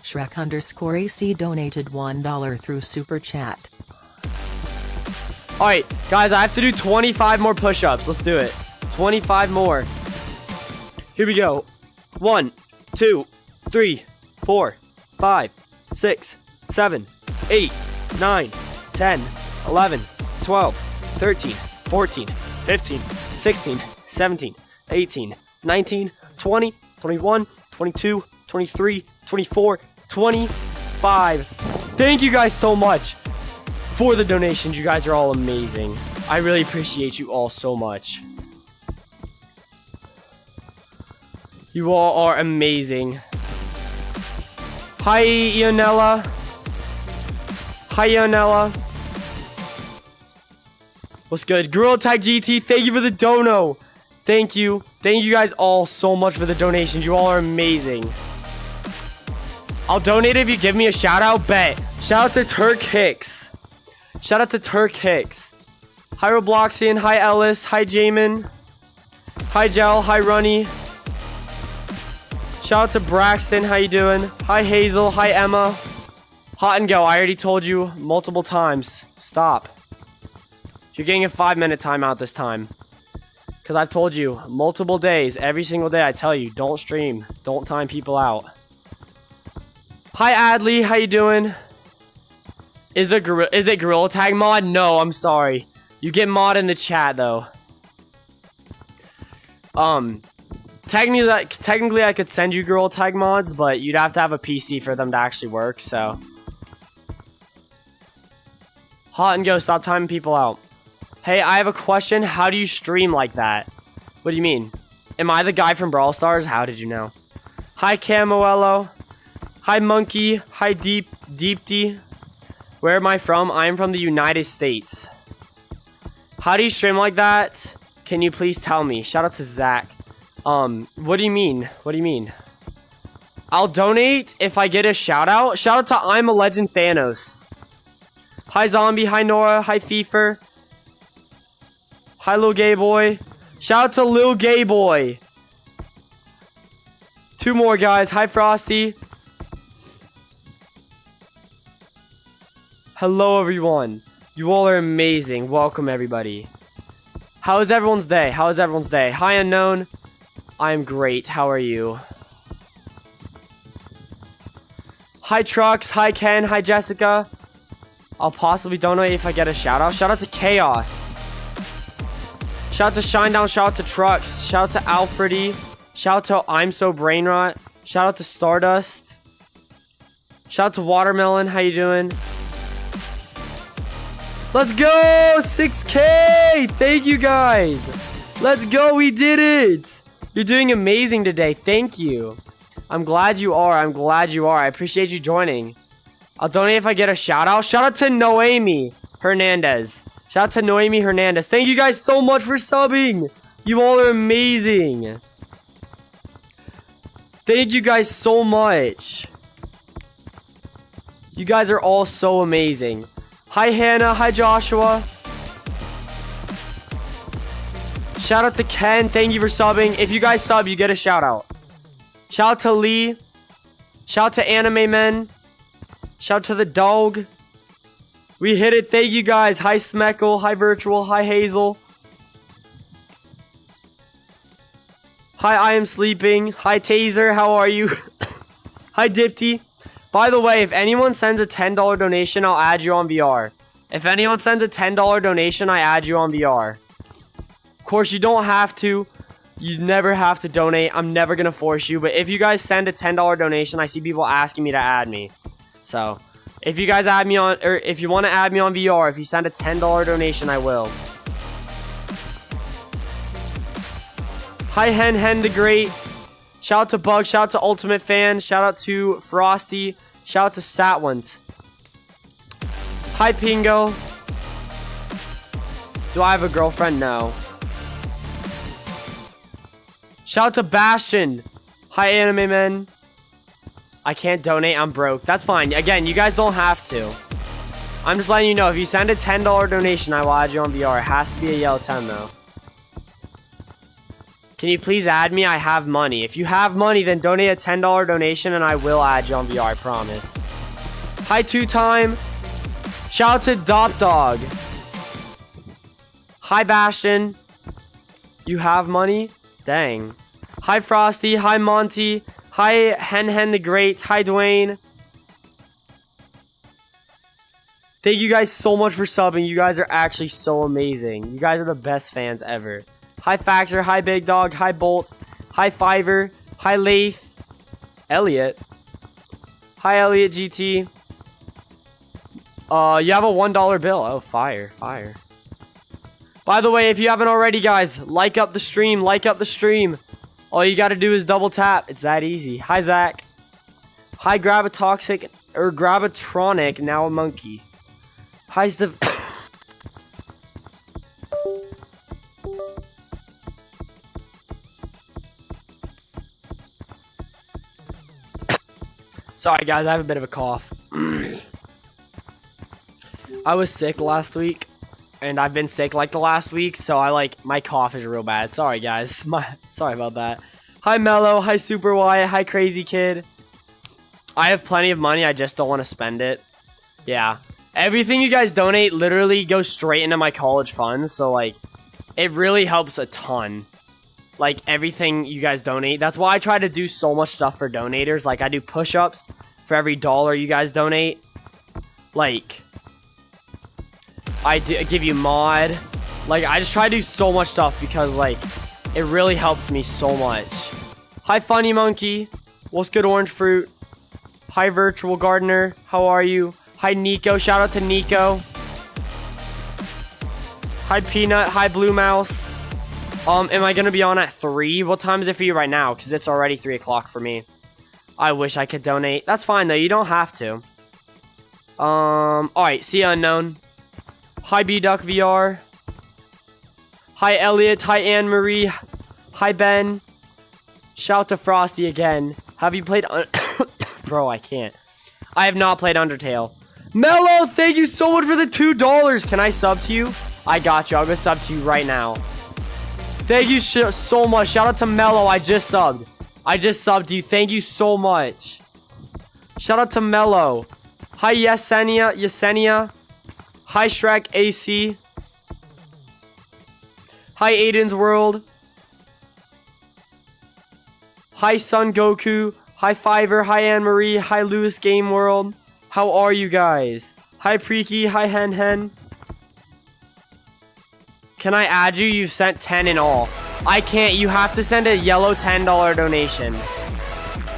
Shrek_AC donated $1 through Super Chat. Alright, guys, I have to do 25 more push-ups. Let's do it. 25 more. Here we go. 1, 2, 3, 4, 5, 6, 7, 8, 9, 10, 11, 12, 13, 14, 15, 16, 17, 18, 19, 20, 21, 22, 23, 24, 25. Thank you guys so much for the donations. You guys are all amazing. I really appreciate you all so much. You all are amazing. Hi, Ionella. Hi, Ionella. What's good? Gorilla Tag GT, thank you for the dono. Thank you. Thank you guys all so much for the donations. You all are amazing. I'll donate if you give me a shout out. Bet. Shout out to Turk Hicks. Shout out to Turk Hicks. Hi, Robloxian. Hi, Ellis. Hi, Jamin. Hi, Gel. Hi, Runny. Shout out to Braxton. How you doing? Hi, Hazel. Hi, Emma. Hot and go. I already told you multiple times. Stop. You're getting a 5-minute timeout this time. Because I've told you multiple days, every single day I tell you, don't stream. Don't time people out. Hi, Adley. How you doing? Is it Gorilla Tag mod? No, I'm sorry. You get mod in the chat, though. Technically, I could send you Gorilla Tag mods, but you'd have to have a PC for them to actually work, so. Hot and go. Stop timing people out. Hey, I have a question. How do you stream like that? What do you mean? Am I the guy from Brawl Stars? How did you know? Hi, Camoello. Hi, Monkey. Hi, Deepty. Where am I from? I'm from the United States. How do you stream like that? Can you please tell me? Shout out to Zach. What do you mean? What do you mean? I'll donate if I get a shout out. Shout out to I'm a Legend Thanos. Hi, Zombie. Hi, Nora. Hi, Feefer. Hi, Lil Gay Boy. Shout out to Lil Gay Boy. 2 more, guys. Hi, Frosty. Hello, everyone. You all are amazing. Welcome, everybody. How is everyone's day? How is everyone's day? Hi, Unknown. I'm great. How are you? Hi, Trucks. Hi, Ken. Hi, Jessica. I'll possibly donate if I get a shout out. Shout out to Chaos. Shout out to Shinedown. Shout out to Trucks. Shout out to Alfredy. Shout out to I'm So Brainrot. Shout out to Stardust. Shout out to Watermelon. How you doing? Let's go! 6K! Thank you guys! Let's go! We did it! You're doing amazing today. Thank you. I'm glad you are. I'm glad you are. I appreciate you joining. I'll donate if I get a shout out. Shout out to Noemi Hernandez. Shout out to Noemi Hernandez. Thank you guys so much for subbing. You all are amazing. Thank you guys so much. You guys are all so amazing. Hi Hannah. Hi Joshua. Shout out to Ken. Thank you for subbing. If you guys sub, you get a shout out. Shout out to Lee. Shout out to Anime Men. Shout out to the dog. We hit it. Thank you guys. Hi Smeckle. Hi Virtual. Hi Hazel. Hi I Am Sleeping. Hi Taser. How are you? Hi Dipty. By the way, if anyone sends a $10 donation, I'll add you on VR. If anyone sends a $10 donation, I add you on VR. Of course, you don't have to. You never have to donate. I'm never going to force you. But if you guys send a $10 donation, I see people asking me to add me. So, if you guys add me on, or if you want to add me on VR, if you send a $10 donation, I will. Hi Hen the Great. Shout out to Bug. Shout out to Ultimate Fan. Shout out to Frosty. Shout out to Satwant. Hi Pingo. Do I have a girlfriend? No. Shout out to Bastion. Hi Anime Men. I can't donate. I'm broke. That's fine. Again, you guys don't have to. I'm just letting you know. If you send a $10 donation, I will add you on VR. It has to be a yellow 10 though. Can you please add me? I have money. If you have money, then donate a $10 donation and I will add you on VR, I promise. Hi, Two Time. Shout out to Dop Dog. Hi, Bastion. You have money? Dang. Hi, Frosty. Hi, Monty. Hi, Hen the Great. Hi, Dwayne. Thank you guys so much for subbing. You guys are actually so amazing. You guys are the best fans ever. Hi Faxer, hi Big Dog, hi Bolt, hi Fiverr, hi Lath, Elliot, hi Elliot GT. You have a $1 bill. Oh, fire. By the way, if you haven't already, guys, like up the stream, All you gotta do is double tap. It's that easy. Hi Zach. Hi Grabatronic, now a monkey. Hi Steve. Sorry guys, I have a bit of a cough. I was sick last week, and I've been sick like the last week, so my cough is real bad. Sorry guys, sorry about that. Hi Mello, hi Super Wyatt, hi Crazy Kid. I have plenty of money, I just don't want to spend it. Yeah, everything you guys donate literally goes straight into my college funds, so it really helps a ton. Everything you guys donate. That's why I try to do so much stuff for donators. I do push-ups for every $1 you guys donate. I give you mod. I just try to do so much stuff because, it really helps me so much. Hi, Funny Monkey. What's good, Orange Fruit? Hi, Virtual Gardener. How are you? Hi, Nico. Shout out to Nico. Hi, Peanut. Hi, Blue Mouse. Am I gonna be on at 3? What time is it for you right now? Because it's already 3 o'clock for me. I wish I could donate. That's fine, though. You don't have to. Alright. See ya, Unknown. Hi, B-Duck VR. Hi, Elliot. Hi, Anne-Marie. Hi, Ben. Shout out to Frosty again. Have you played... Bro, I can't. I have not played Undertale. Mello, thank you so much for the $2. Can I sub to you? I got you. I'll go sub to you right now. Thank you so much. Shout out to Mello. I just subbed. To you. Thank you so much. Shout out to Mello. Hi, Yesenia. Hi, Shrek AC. Hi, Aiden's World. Hi, Son Goku. Hi, Fiverr. Hi, Anne-Marie. Hi, Lewis Game World. How are you guys? Hi, Preaky. Hi, Hen Hen. Can I add you? You've sent 10 in all. I can't. You have to send a yellow $10 donation.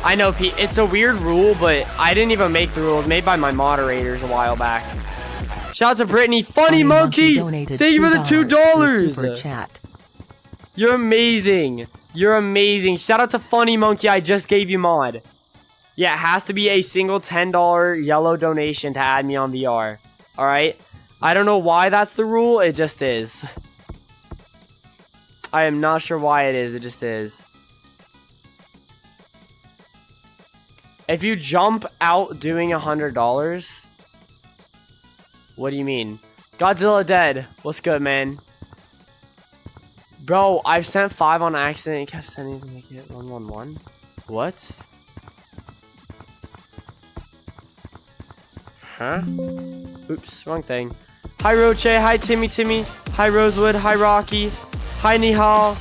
I know, Pete. It's a weird rule, but I didn't even make the rules. Made by my moderators a while back. Shout out to Brittany. Funny Monkey! Donated Thank you for the $2! Super chat. You're amazing. You're amazing. Shout out to Funny Monkey. I just gave you mod. Yeah, it has to be a single $10 yellow donation to add me on VR. Alright? I don't know why that's the rule. It just is. I am not sure why it is. It just is. If you jump out doing $100... What do you mean? Godzilla dead. What's good, man? Bro, I've sent 5 on accident and kept sending to make it 111. What? Huh? Oops, wrong thing. Hi, Roche. Hi, Timmy. Hi, Rosewood. Hi, Rocky. Hi, Nihal.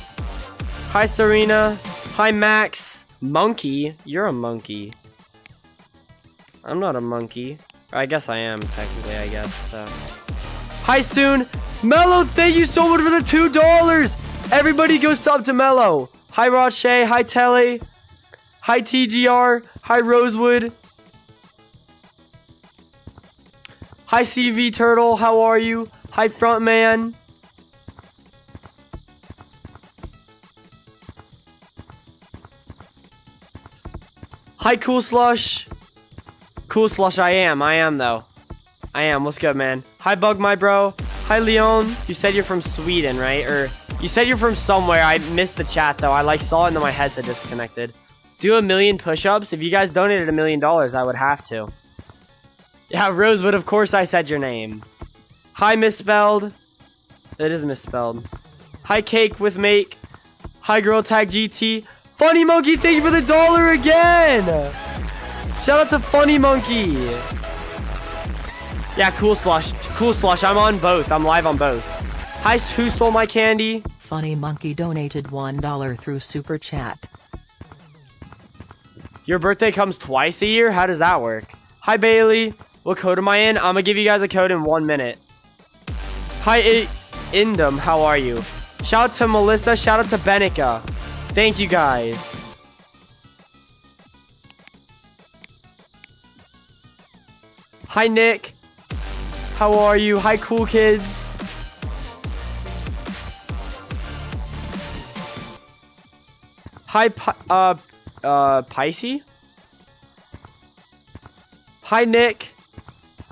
Hi, Serena. Hi, Max. Monkey? You're a monkey. I'm not a monkey. I guess I am, technically, I guess, so. Hi, Soon. Mello, thank you so much for the $2. Everybody go sub to Mello. Hi, Roche. Hi, Telly. Hi, TGR. Hi, Rosewood. Hi, CV Turtle. How are you? Hi, Frontman. Hi, Cool Slush. Cool Slush, I am though. I am. What's good, man? Hi, Bug, my bro. Hi, Leon. You said you're from Sweden, right? Or you said you're from somewhere. I missed the chat though. I saw it and then my headset disconnected. Do 1,000,000 push-ups. If you guys donated $1 million, I would have to. Yeah, Rosewood. Of course, I said your name. Hi, misspelled. It is misspelled. Hi, Cake with Make. Hi, Girl Tag GT. Funny Monkey, thank you for the $1 again. Shout out to Funny Monkey. Yeah, Cool Slush. Cool Slush. I'm on both. I'm live on both. Hi, Who Stole My Candy? Funny Monkey donated $1 through Super Chat. Your birthday comes twice a year? How does that work? Hi, Bailey. What code am I in? I'm gonna give you guys a code in 1 minute. Hi, Indum. How are you? Shout out to Melissa. Shout out to Benica. Thank you, guys. Hi, Nick. How are you? Hi, cool kids. Hi, Pisces? Hi, Nick.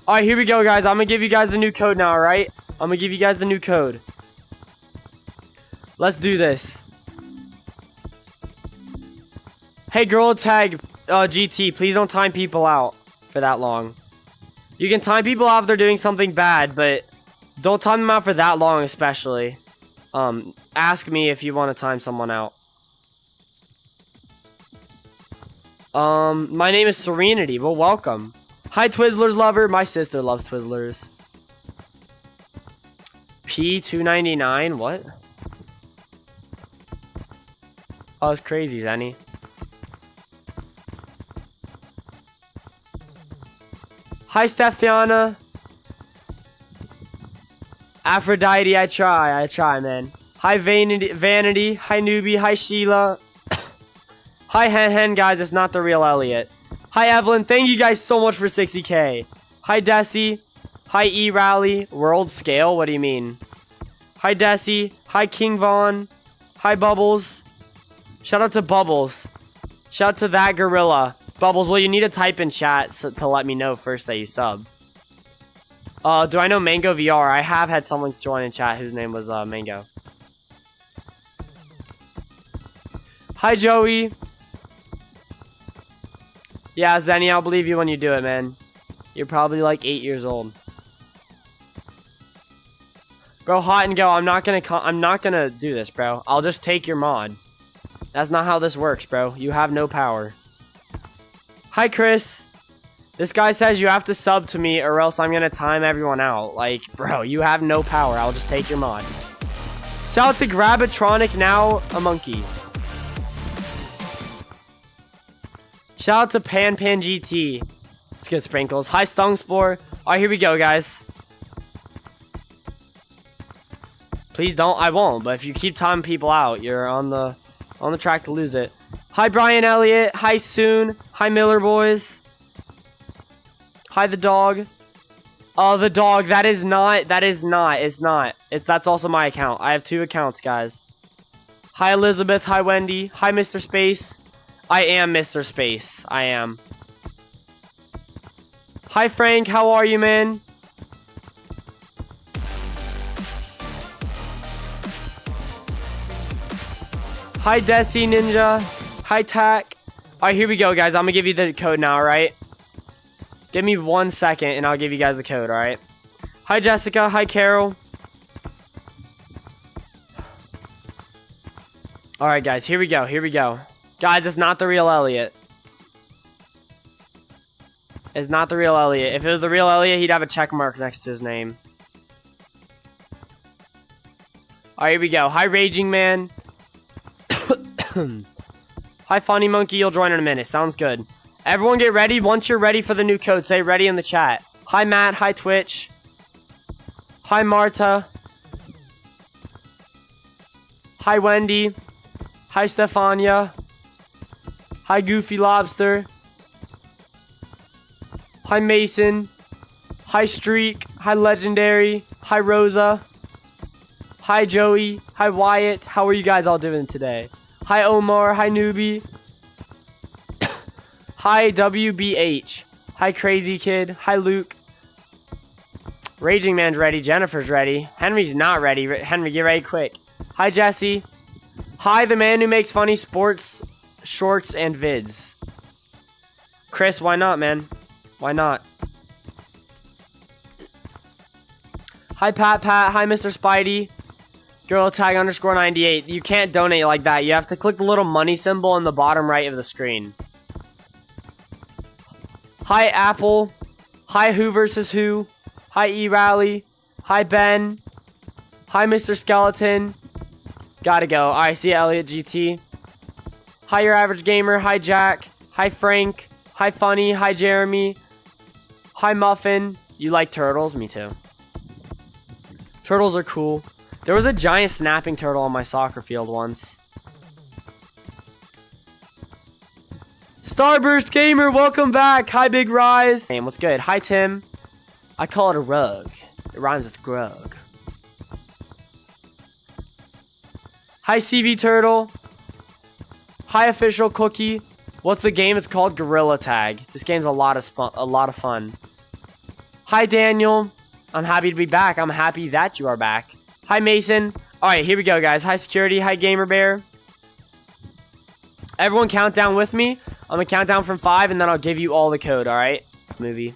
Alright, here we go, guys. I'm gonna give you guys the new code now, alright? I'm gonna give you guys the new code. Let's do this. Hey, Girl Tag GT, please don't time people out for that long. You can time people out if they're doing something bad, but don't time them out for that long, especially. Ask me if you want to time someone out. My name is Serenity. Well, welcome. Hi, Twizzlers lover. My sister loves Twizzlers. P299. What? Oh, it's crazy, Zenny. Hi, Stephiana. Aphrodite, I try, man. Hi, Vanity. Hi, Newbie. Hi, Sheila. Hi, Hen, guys. It's not the real Elliot. Hi, Evelyn. Thank you guys so much for 60K. Hi, Desi. Hi, E-Rally. World scale? What do you mean? Hi, Desi. Hi, King Vaughn. Hi, Bubbles. Shout out to Bubbles. Shout out to that gorilla. Bubbles, well, you need to type in chat to let me know first that you subbed. Do I know Mango VR? I have had someone join in chat whose name was Mango. Hi, Joey. Yeah, Zenny, I'll believe you when you do it, man. You're probably like 8 years old. Bro, hot and go. I'm not gonna do this, bro. I'll just take your mod. That's not how this works, bro. You have no power. Hi, Chris. This guy says you have to sub to me or else I'm gonna time everyone out. Like, bro, you have no power. I'll just take your mod. Shout out to Grabatronic, now a monkey. Shout out to Pan GT. Let's get sprinkles. Hi, Stungspore. Alright, here we go, guys. Please don't. I won't. But if you keep timing people out, you're on the track to lose it. Hi, Brian Elliott. Hi, Soon. Hi, Miller Boys. Hi, the dog. Oh, the dog. It's not. That's also my account. I have 2 accounts, guys. Hi, Elizabeth. Hi, Wendy. Hi, Mr. Space. I am Mr. Space. I am. Hi, Frank. How are you, man? Hi, Desi Ninja. Hi, Tack. Alright, here we go, guys. I'm gonna give you the code now, alright? Give me 1 second, and I'll give you guys the code, alright? Hi, Jessica. Hi, Carol. Alright, guys. Here we go. Here we go. Guys, it's not the real Elliot. It's not the real Elliot. If it was the real Elliot, he'd have a check mark next to his name. Alright, here we go. Hi, Raging Man. Hi, Funny Monkey. You'll join in a minute. Sounds good. Everyone get ready. Once you're ready for the new code, say ready in the chat. Hi, Matt. Hi, Twitch. Hi, Marta. Hi, Wendy. Hi, Stefania. Hi, Goofy Lobster. Hi, Mason. Hi, Streak. Hi, Legendary. Hi, Rosa. Hi, Joey. Hi, Wyatt. How are you guys all doing today? Hi, Omar. Hi, Newbie. Hi, WBH. Hi, Crazy Kid. Hi, Luke. Raging Man's ready. Jennifer's ready. Henry's not ready. Henry, get ready quick. Hi, Jesse. Hi, the man who makes funny sports shorts and vids. Chris, why not, man? Why not? Hi, Pat. Hi, Mr. Spidey. Girl tag underscore 98. You can't donate like that. You have to click the little money symbol in the bottom right of the screen. Hi, Apple. Hi, Who versus Who. Hi, E-Rally. Hi, Ben. Hi, Mr. Skeleton. Gotta go. I see Elliot GT. Hi, Your Average Gamer. Hi, Jack. Hi, Frank. Hi, Funny. Hi, Jeremy. Hi, Muffin. You like turtles? Me too. Turtles are cool. There was a giant snapping turtle on my soccer field once. Starburst Gamer, welcome back. Hi, Big Rise. Hey, what's good? Hi, Tim. I call it a rug. It rhymes with grug. Hi, CV Turtle. Hi, Official Cookie. What's the game? It's called Gorilla Tag. This game's a lot of fun. Hi, Daniel. I'm happy to be back. I'm happy that you are back. Hi, Mason. Alright, here we go, guys. Hi, Security. Hi, Gamer Bear. Everyone count down with me. I'm gonna count down from 5, and then I'll give you all the code, alright? Movie.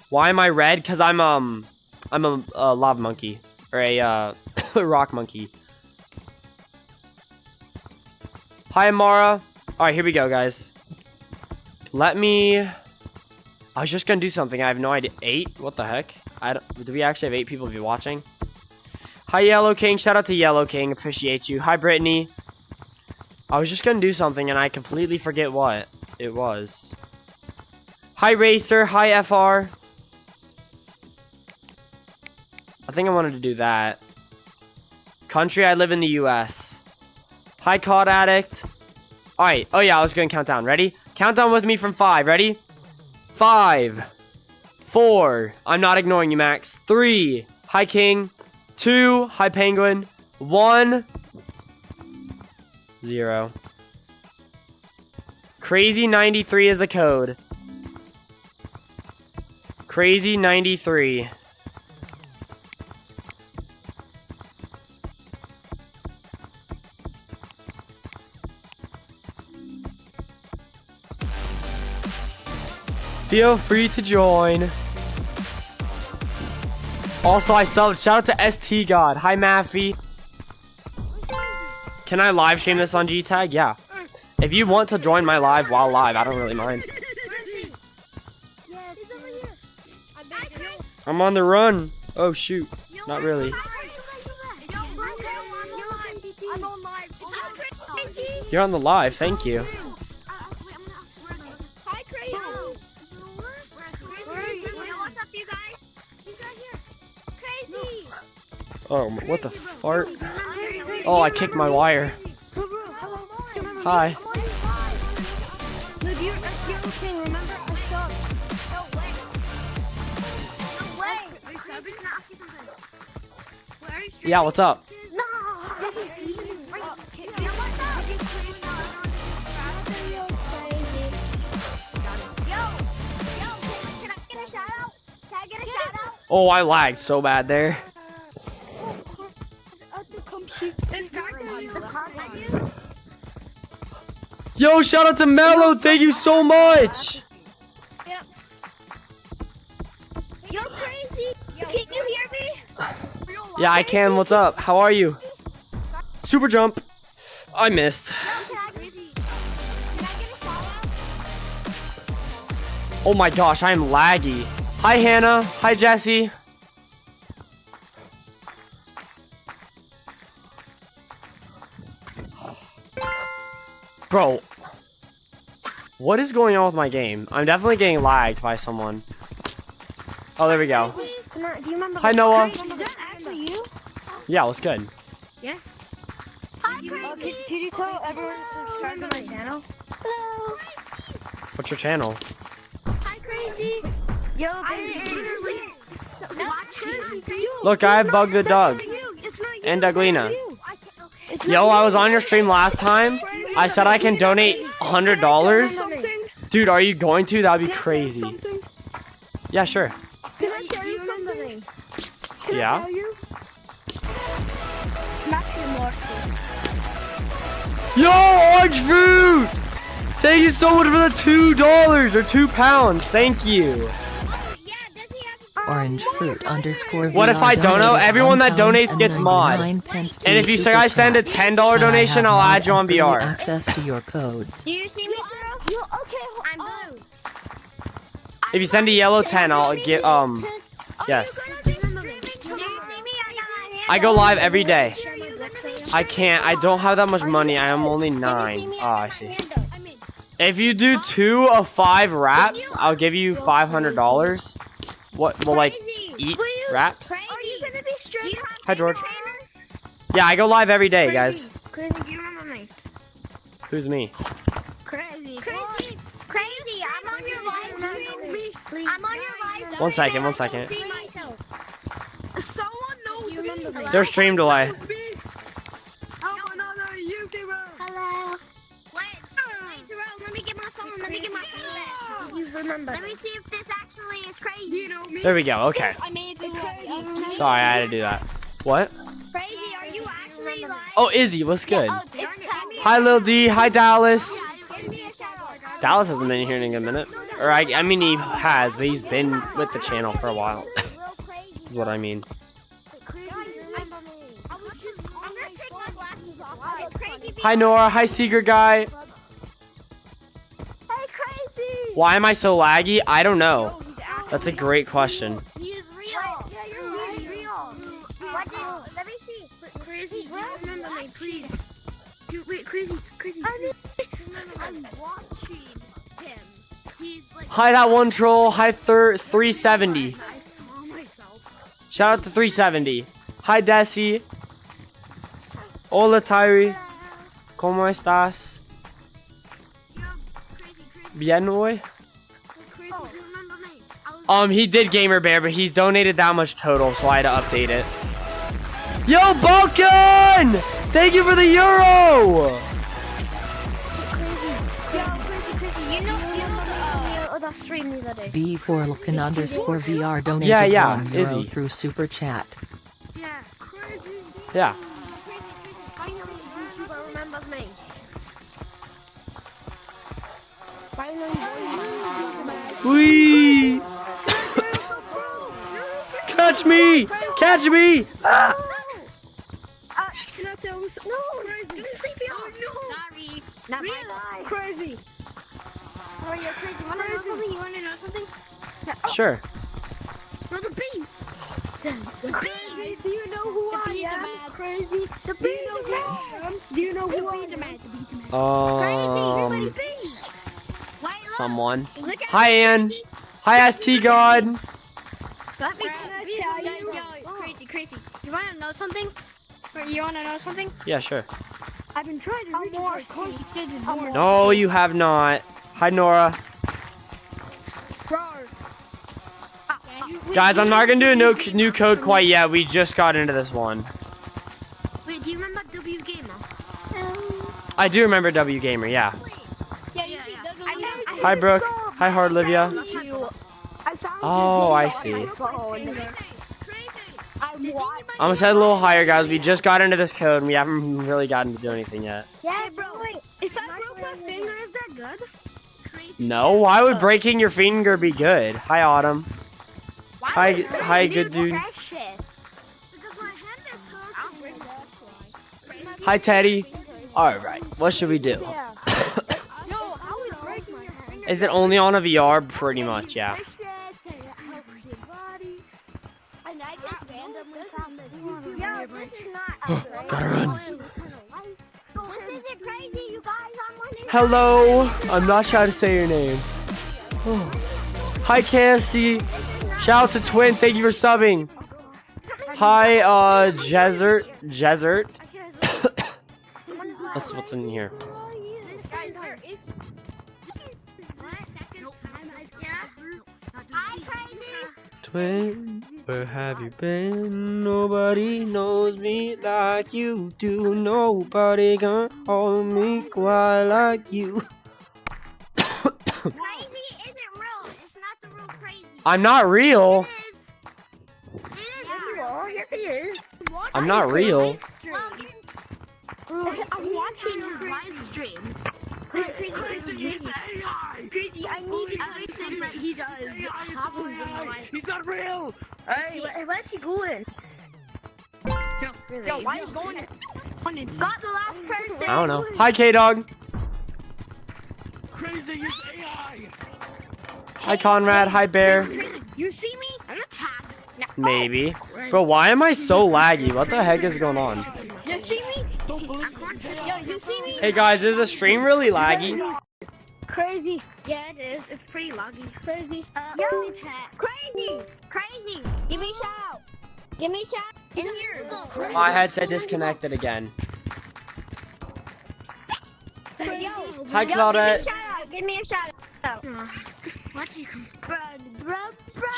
Why am I red? Because I'm a lava monkey. Or a, rock monkey. Hi, Amara. Alright, here we go, guys. I was just gonna do something. I have no idea. 8? What the heck? Do we actually have 8 people be watching? Hi, Yellow King. Shout out to Yellow King. Appreciate you. Hi, Brittany. I was just gonna do something and I completely forget what it was. Hi, Racer. Hi, FR. I think I wanted to do that. Country, I live in the US. Hi, Cod Addict. Alright. Oh, yeah, I was gonna count down. Ready? Count down with me from 5. Ready? 5. 4. I'm not ignoring you, Max. 3. Hi, King. 2. Hi, Penguin. 1. 0. Crazy 93 is the code. Crazy 93. Feel free to join. Also, I subbed. Shout out to ST God. Hi, Maffy. Can I live stream this on G-Tag? Yeah. If you want to join my live while live, I don't really mind. I'm on the run. Oh, shoot. Not really. You're on the live. Thank you. Oh, what the fart? Oh, I kicked my wire. Hi. Look, you're a king, remember? I suck. No way. No way. Are you subbing? Can I ask you something? Where are you streaming? Yeah, what's up? No. This is crazy. Oh, I lagged so bad there. Yo, shout out to Mello. Thank you so much. Yep. You're crazy. Can you hear me? Yeah, I can. What's up? How are you? Super jump. I missed. Oh my gosh, I am laggy. Hi, Hannah. Hi, Jesse. Bro, what is going on with my game? I'm definitely getting lagged by someone. Oh, there we go. Do you remember? Hi, Noah. Is that actually you? Yeah, what's good? Yes. Hi, Can you tell everyone to subscribe to my channel? Hello. What's your channel? Hi, crazy. Yo, Look, I have Bug the Doug and Douglina. Yo, I was on your stream last time. I said I can donate $100. Dude, are you going to? That'd be crazy. Yeah, sure. Can I tell you something? Yeah? Yo, orange fruit! Thank you so much for the $2 or £2. Thank you. Orange fruit _ What if I don't know? Everyone that donates gets mod. And if you say I send a $10 donation, I'll add you on VR. Access to your codes. Do you see me, Zero? Okay, I'm blue. If you send a yellow 10, I'll get yes. I go live every day. I can't. I don't have that much money. I am only 9. Oh, I see. If you do 2 of 5 wraps, I'll give you $500. What? Will like eat wraps? Hi, George. Yeah, I go live every day, guys. Crazy, do you remember me? Who's me? Crazy. Crazy, I'm on your live stream. I'm on your live. 1 second, 1 second. See myself. Someone knows me. There's stream delay. I'm another YouTuber. Hello. Wait, Jerome, let me get my phone. Let me get my phone back. You remember Let me see if this actually is crazy. You know me. There we go. Okay. I made it. Sorry, I had to do that. What? Crazy, are you actually live? Oh, Izzy, what's good? It's Hi, Lil D. Hi, Dallas. Give me a shout out. Dallas hasn't been here in a good minute. Or I mean, he has, but he's been with the channel for a while. Is what I mean. Hi, Nora. Hi, Secret Guy. Hey, crazy. Why am I so laggy? I don't know. That's a great question. He is real. Yeah, you're really real. Let me see. Crazy, do you remember me, please? Wait, crazy. I'm watching him. He's like. Hi, that one troll. Hi, 370. I saw myself. Shout out to 370. Hi, Desi. Hola, Tyri. ¿Cómo estás? Bien, hoy? Crazy, do you remember me? He did Gamer Bear, but he's donated that much total, so I had to update it. Yo, Balkan! Thank you for the euro! Crazy. You know that stream the other day. B4Lookin _ VR donated Yeah, €1 Izzy. through Super Chat. Yeah, crazy. Yeah. Finally, YouTuber remembers me. Finally, Wee! Catch me! Catch me! Ah! Can I tell you something? No, crazy. Don't say oh, no. Sorry. not Real my life. Crazy. Oh, you're crazy. Wanna know something? You wanna know something? Sure. No, the bee. The bees. Do you know who I bees are am? mad. Crazy. The bees are mad. Do you know who I am? The bees are mad. Um, Bees. Wait, look. someone. Look at Hi, Ann. Hi, ST God. Slap me. Yo, crazy. You you want to know something? Or you want to know something? Yeah, sure. I've been trying to reach more close extended more. No, you have not. Hi, Nora. Guys, I'm not gonna do a new code quite yet. We just got into this one. Wait, do you remember W Gamer? I do remember W Gamer, yeah. Yeah. Hi, Brooke. Hi, Hard Livia. Oh, I see. I'm gonna set it a little higher, guys. We just got into this code, and we haven't really gotten to do anything yet. Yeah, bro. If I broke my finger, is that good? No, why would breaking your finger be good? Hi, Autumn. Hi, good dude. Hi, Teddy. All right, what should we do? Is it only on a VR? Pretty much, yeah. Gotta run. Hello. I'm not trying to say your name. Hi, KSC. Shout out to Twin. Thank you for subbing. Hi, Jezert. That's what's in here. Twin, where have you been? Nobody knows me like you do. Nobody can hold me quite like you. Crazy isn't real. It's not the real crazy. I'm not real. Yes, he is. I'm not real. I'm watching his live stream. Crazy, I need to tell you something that he does. He's not real. Hey, where's he going? Yo, why are you going? Scott, the last person. I don't know. Hi, K-Dog. Crazy is AI. Hi, Conrad. Hi, Bear. You see me? I'm attacked. Maybe. Bro, why am I so laggy? What the heck is going on? You see me? Yo, you see me? Hey, guys, is the stream really laggy? Crazy. Yeah, it is. It's pretty laggy. Crazy. Yo, crazy. Give me a shout. Give me a shout. In here. My headset disconnected again. Hi, Claudette. Give me a shout out.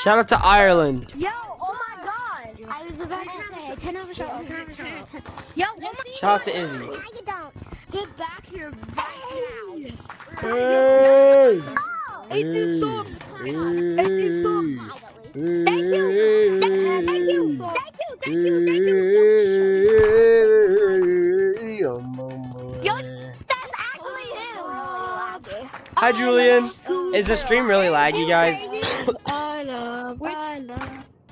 Shout out to Ireland. Yo, oh my god. I was about to say, 10 over shout out. Yo, Shout out to Izzy. Now you don't. Get back here right now. Hey! Thank you. Yo, that's actually him. Hi, Julian. Is the stream really laggy, guys?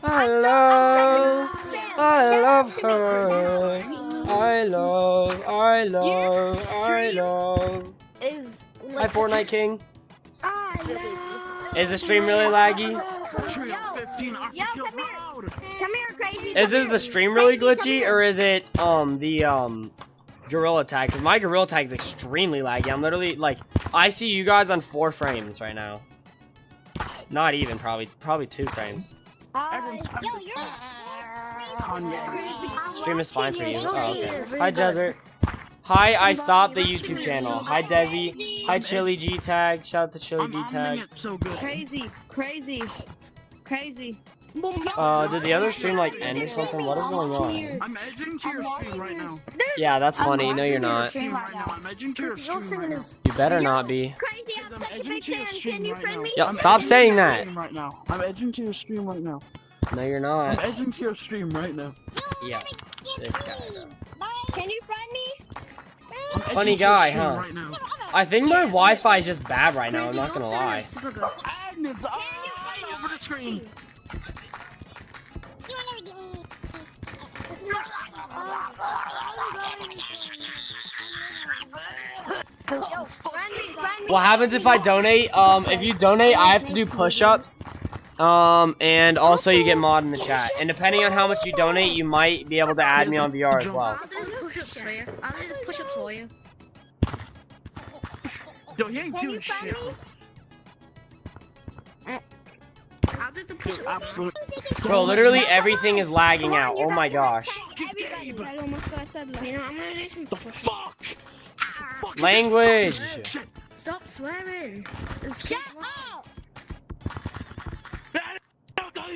I love her. I love her. I love. Hi, Fortnite King. Is the stream really laggy? Yo, come here, crazy. Is this the stream really glitchy, or is it the gorilla tag? Because my gorilla tag is extremely laggy. I'm literally like, I see you guys on 4 frames right now. Not even, probably 2 frames. Yo, you're Stream is fine for you. Oh, okay. Hi, Desert. Hi, I stopped the YouTube channel. Hi, Desi. Hi, Chili G Tag. Shout out to Chili G Tag. Crazy. Did the other stream like end or something? What is going on? I'm edging to your stream right now. Yeah, that's funny. No, you're not. I'm edging to your stream right now. You better not be. crazy. I'm I'm taking edging to your pictures. stream Can you right friend now. me? Yo, stop saying that. Right now. I'm edging to your stream right now. No, you're I'm not. edging to your stream right now. Yeah, this guy. Can you friend me? I'm Funny edging to your guy, stream huh? Right now. I think my Wi-Fi is just bad right now. I'm not gonna lie. Admins all over the screen. You wanna give me? What happens if I donate? If you donate, I have to do push-ups. And also you get mod in the chat. And depending on how much you donate, you might be able to add me on VR as well. I'll do the push-ups for you. Yo, he ain't doing shit. I'll do the Dude, absolute. Bro, literally everything is lagging out. Oh my gosh. Everybody. I almost got said, you know, I'm gonna do some The fuck? Language. Shit. Stop swearing. Shut up!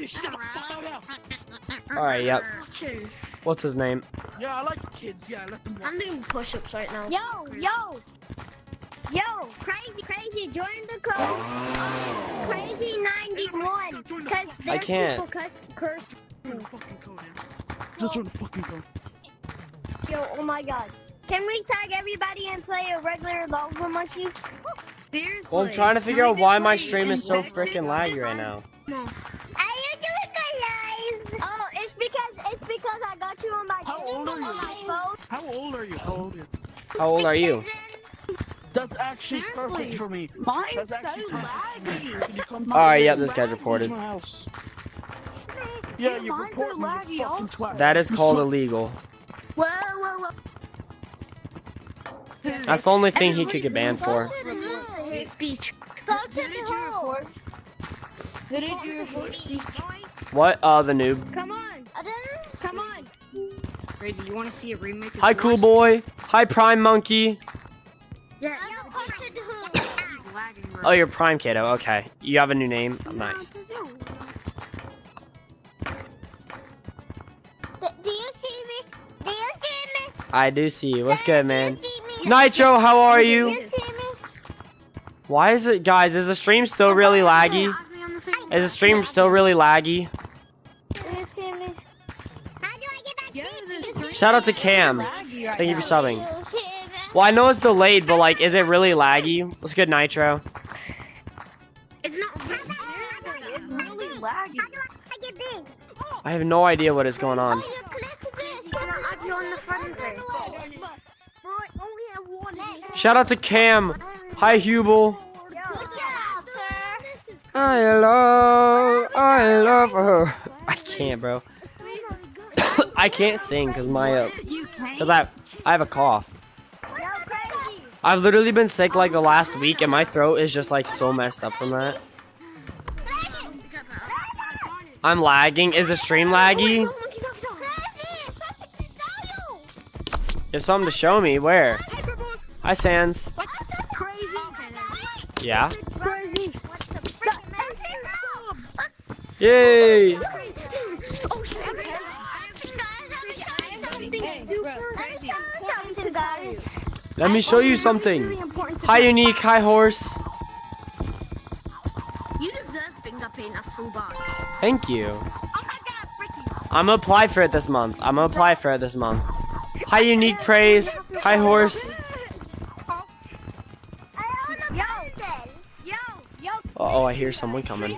Shut the fuck up. Alright, yep. Watching. What's his name? Yeah, I like kids. Yeah, let them watch. I'm doing push-ups right now. Yo, crazy, join the code. Crazy 91. Cause I can't. People curse. Join the fucking code in. Just join the fucking code. Yo, oh my god. Can we tag everybody and play a regular lava monkey? Seriously. Well, I'm trying to figure out why my stream is so freaking laggy right now. Are you doing the live? Oh, it's because I got you on my How old are you? phone. How old are you? How old are you? How old are you? That's actually perfect for me. Mine's That's so actually laggy. Can you come Alright, yep, this guy's reported. my house? Yeah, you mine's report so me, you laggy fucking also. twat. That is called illegal. Whoa. That's the only thing he could get banned for. Hate speech. Go Who to did the you hole. report? Who did you report, Steve? What? The noob. Come on. Come on. Crazy, you want to see a remake of Hi, cool boy. Hi, Prime Monkey. Yeah. He's lagging, bro. Oh, you're Prime Kiddo. Okay. You have a new name. Nice. Do you see me? Do you see me? I do see you. What's good, man? Do you see me? Nitro, how are Do you? you see me? Why is it, guys? Is the stream still really laggy? Is the stream still really laggy? Do you see me? How do I get back to Shout out to Cam. Laggy right Thank you for now. subbing. Well, I know it's delayed, but like, is it really laggy? What's good, Nitro? It's not really it's really laggy. How do I get big? I have no idea what is going on. You click this. I'd be on the front there. Bro, I only have one. Shout out to Cam. Hi, Hubel. Good job, sir. I love her. I can't, bro. I can't sing because my You can't. because I have a cough. I've literally been sick like the last week, and my throat is just like so messed up from that. I'm lagging. Is the stream laggy? You have something to show me. Where? Hi, Sans. Yeah. Yay! Let me show you something. Hi, Unique. Hi, Horse. You deserve finger paint, that's so bad. Thank you. I'm gonna apply for it this month. Hi, Unique Praise. Hi, Horse. Uh oh, I hear someone coming.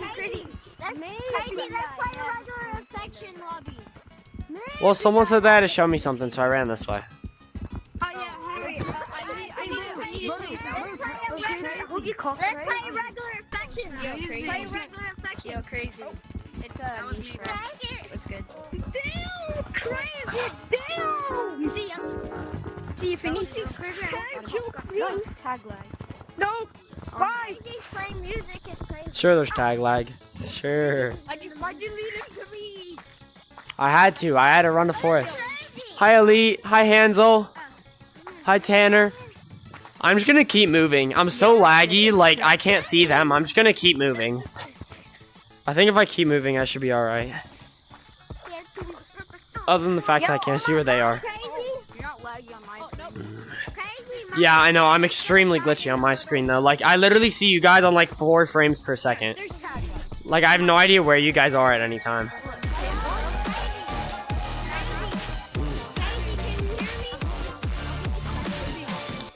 Well, someone said they had to show me something, so I ran this way. Let's play regular affection. Yo, crazy. It's a niche, right? It's good. Damn, crazy, damn. See, if you need to Tag lag. No, bye. Play music is crazy. Sure, there's tag lag. Sure. I deleted to me. I had to run the forest. Hi, Elite. Hi, Hansel. Hi, Tanner. I'm just gonna keep moving. I'm so laggy, like, I can't see them. I'm just gonna keep moving. I think if I keep moving, I should be alright. Other than the fact that I can't see where they are. You're not laggy on my screen. Yeah, I know. I'm extremely glitchy on my screen, though. Like, I literally see you guys on, like, 4 frames per second. Like, I have no idea where you guys are at any time.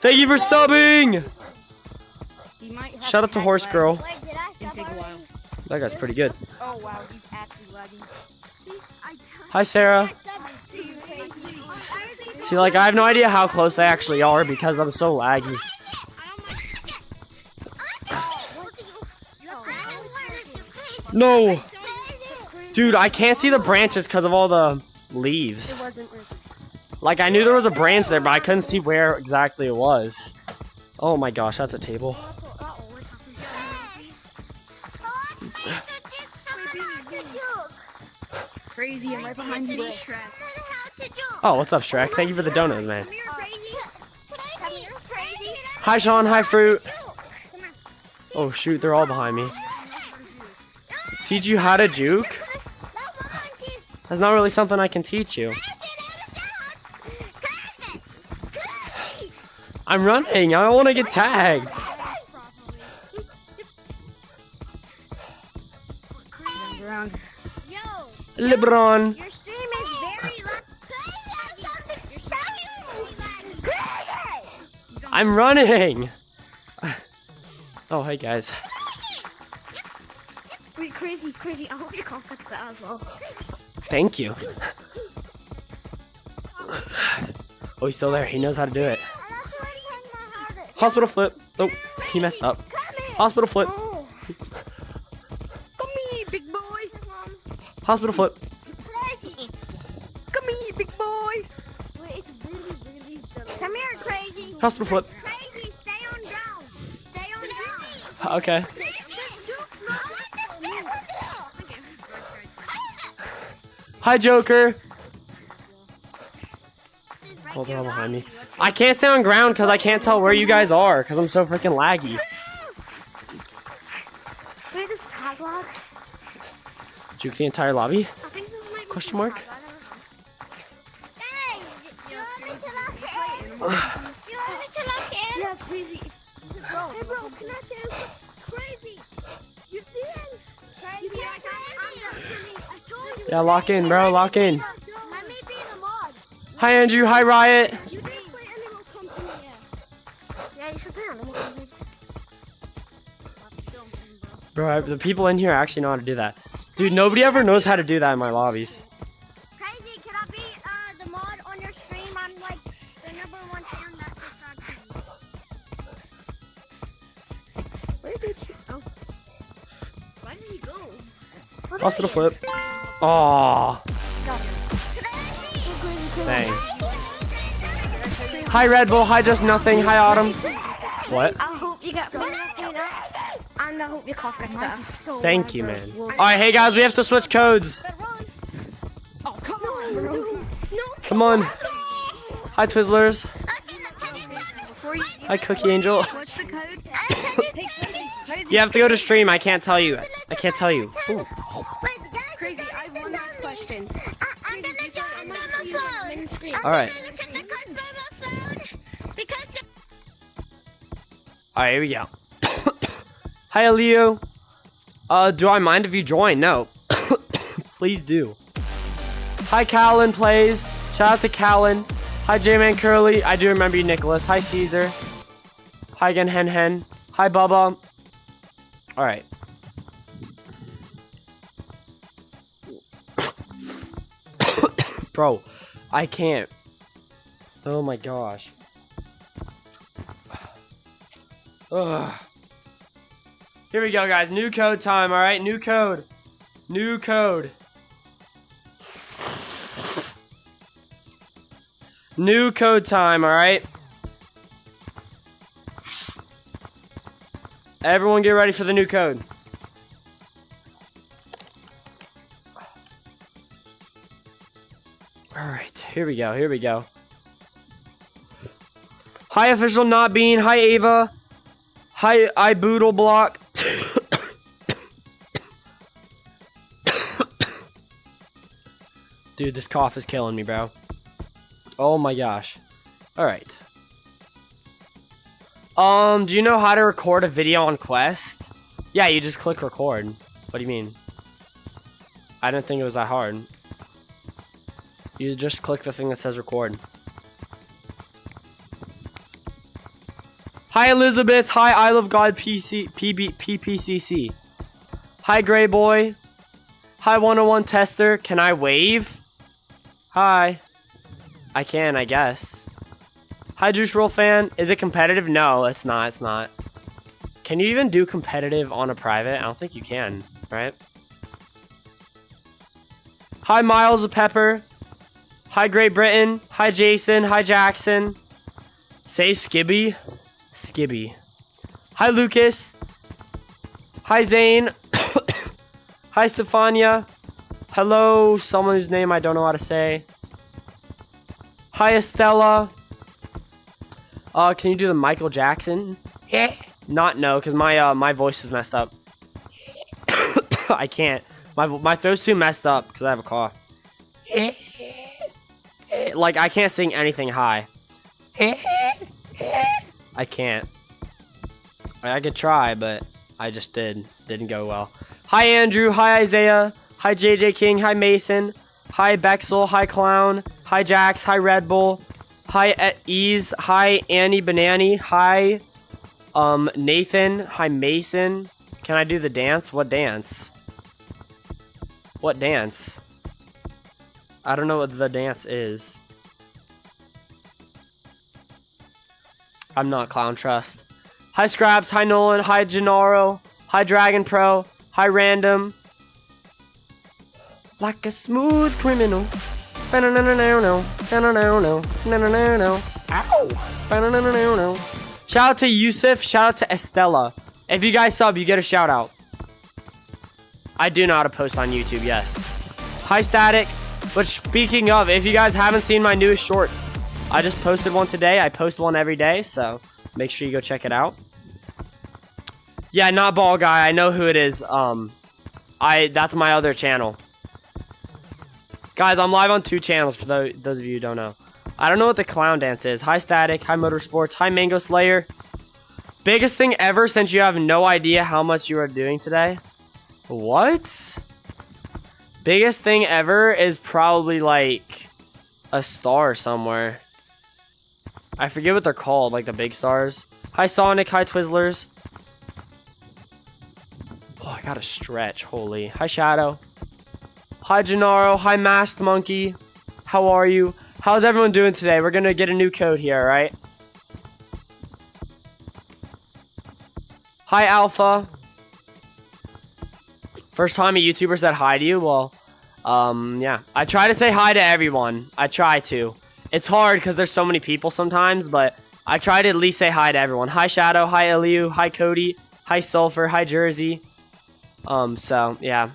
Thank you for subbing! Shout out to Horse Girl. That guy's pretty good. Oh wow, he's actually lagging. Hi, Sarah. See, like, I have no idea how close they actually are because I'm so laggy. No! Dude, I can't see the branches because of all the leaves. Like, I knew there was a branch there, but I couldn't see where exactly it was. Oh my gosh, that's a table. Crazy, I'm right behind you. Shrek. Oh, what's up, Shrek? Thank you for the donuts, man. Come here, crazy. Come here, crazy. Hi, Sean. Hi, Fruit. Oh, shoot. They're all behind me. Teach you how to juke? That's not really something I can teach you. I'm running. I don't want to get tagged. Yo, LeBron. your stream is very loud. I'm running. Oh, hey, guys. Wait, crazy. I hope your cough gets better as well. Thank you. Oh, he's still there. He knows how to do it. Hospital flip. Oh, he messed up. Hospital flip. Come here, big boy. Hospital flip. Come here, big boy. Wait, it's really Come here, crazy. Hospital flip. Crazy, stay on ground. Stay on ground. Okay. Hi, Joker. Oh, they're all behind me. I can't stay on ground because I can't tell where you guys are because I'm so freaking laggy. Wait, this tag log? Juke the entire lobby? I think this might be Question mark? Guys, you want me to lock in? You want me to lock in? Yeah, it's crazy. Hey, bro, can I say something crazy? You see him? Crazy, I told you. Yeah, lock in, bro. Lock in. Let me be the mod. Hi, Andrew. Hi, Riot. You didn't play Animal Company yet. Yeah, you should play Animal Company. Bro, the people in here actually know how to do that. Dude, nobody ever knows how to do that in my lobbies. Crazy, can I be the mod on your stream? I'm like the #1 fan that subscribes to you. Where did you? Oh. Why did he go? Hospital flip. Aww. Crazy. Dang. Hi, Red Bull. Hi, Just Nothing. Hi, Autumn. What? I hope you get better, and I hope your cough gets better. Thank you, man. Alright, hey, guys. We have to switch codes. Oh, come on, bro. Come on. Hi, Twizzlers. Hi, Cookie Angel. What's the code? You have to go to stream. I can't tell you. I can't tell you. Ooh. Crazy, I have one last question. I'm gonna do it on my phone. All right. I'm gonna look at the codes by my phone because All right, here we go. Hi, Leo. Do I mind if you join? No. Please do. Hi, Callan plays. Shout out to Callan. Hi, J-Man Curly. I do remember you, Nicholas. Hi, Caesar. Hi again, Hen Hen. Hi, Bubba. All right. Bro, I can't. Oh my gosh. Ugh. Here we go, guys. New code time, all right? New code. New code. New code time, all right? Everyone get ready for the new code. All right, here we go, here we go. Hi, Official Not Bean. Hi, Ava. Hi, I Boodle Block. Dude, this cough is killing me, bro. Oh my gosh. All right. Do you know how to record a video on Quest? Yeah, you just click record. What do you mean? I didn't think it was that hard. You just click the thing that says record. Hi, Elizabeth. Hi, I Love God PPCC. Hi, Gray Boy. Hi, 101 Tester. Can I wave? Hi. I can, I guess. Hi, Juice Roll Fan. Is it competitive? No, it's not. It's not. Can you even do competitive on a private? I don't think you can, right? Hi, Miles of Pepper. Hi, Great Britain. Hi, Jason. Hi, Jackson. Say Skibby. Skibby. Hi, Lucas. Hi, Zane. Hi, Stefania. Hello, someone whose name I don't know how to say. Hi, Estella. Can you do the Michael Jackson? Not no, because my voice is messed up. I can't. My throat's too messed up because I have a cough. Like, I can't sing anything high. I can't. I could try, but I just didn't go well. Hi, Andrew. Hi, Isaiah. Hi, JJ King. Hi, Mason. Hi, Bexel. Hi, Clown. Hi, Jax. Hi, Red Bull. Hi, Ease. Hi, Annie Banani. Hi, Nathan. Hi, Mason. Can I do the dance? What dance? What dance? I don't know what the dance is. I'm not Clown Trust. Hi, Scraps. Hi, Nolan. Hi, Gennaro. Hi, Dragon Pro. Hi, Random. Like a smooth criminal. Ow. Shout out to Yusuf. Shout out to Estella. If you guys sub, you get a shout out. I do know how to post on YouTube, yes. Hi, Static. But speaking of, if you guys haven't seen my newest shorts, I just posted one today. I post one every day, so make sure you go check it out. Yeah, not Ball Guy. I know who it is. That's my other channel. Guys, I'm live on 2 channels for those of you who don't know. I don't know what the clown dance is. Hi, Static. Hi, Motorsports. Hi, Mango Slayer. Biggest thing ever since you have no idea how much you are doing today. What? Biggest thing ever is probably like a star somewhere. I forget what they're called, like the big stars. Hi, Sonic. Hi, Twizzlers. Oh, I gotta stretch. Holy. Hi, Shadow. Hi, Gennaro. Hi, Masked Monkey. How are you? How's everyone doing today? We're gonna get a new code here, right? Hi, Alpha. First time a YouTuber said hi to you? Well, yeah. I try to say hi to everyone. I try to. It's hard because there's so many people sometimes, but I try to at least say hi to everyone. Hi, Shadow. Hi, Eliu. Hi, Cody. Hi, Sulfur. Hi, Jersey. So, yeah.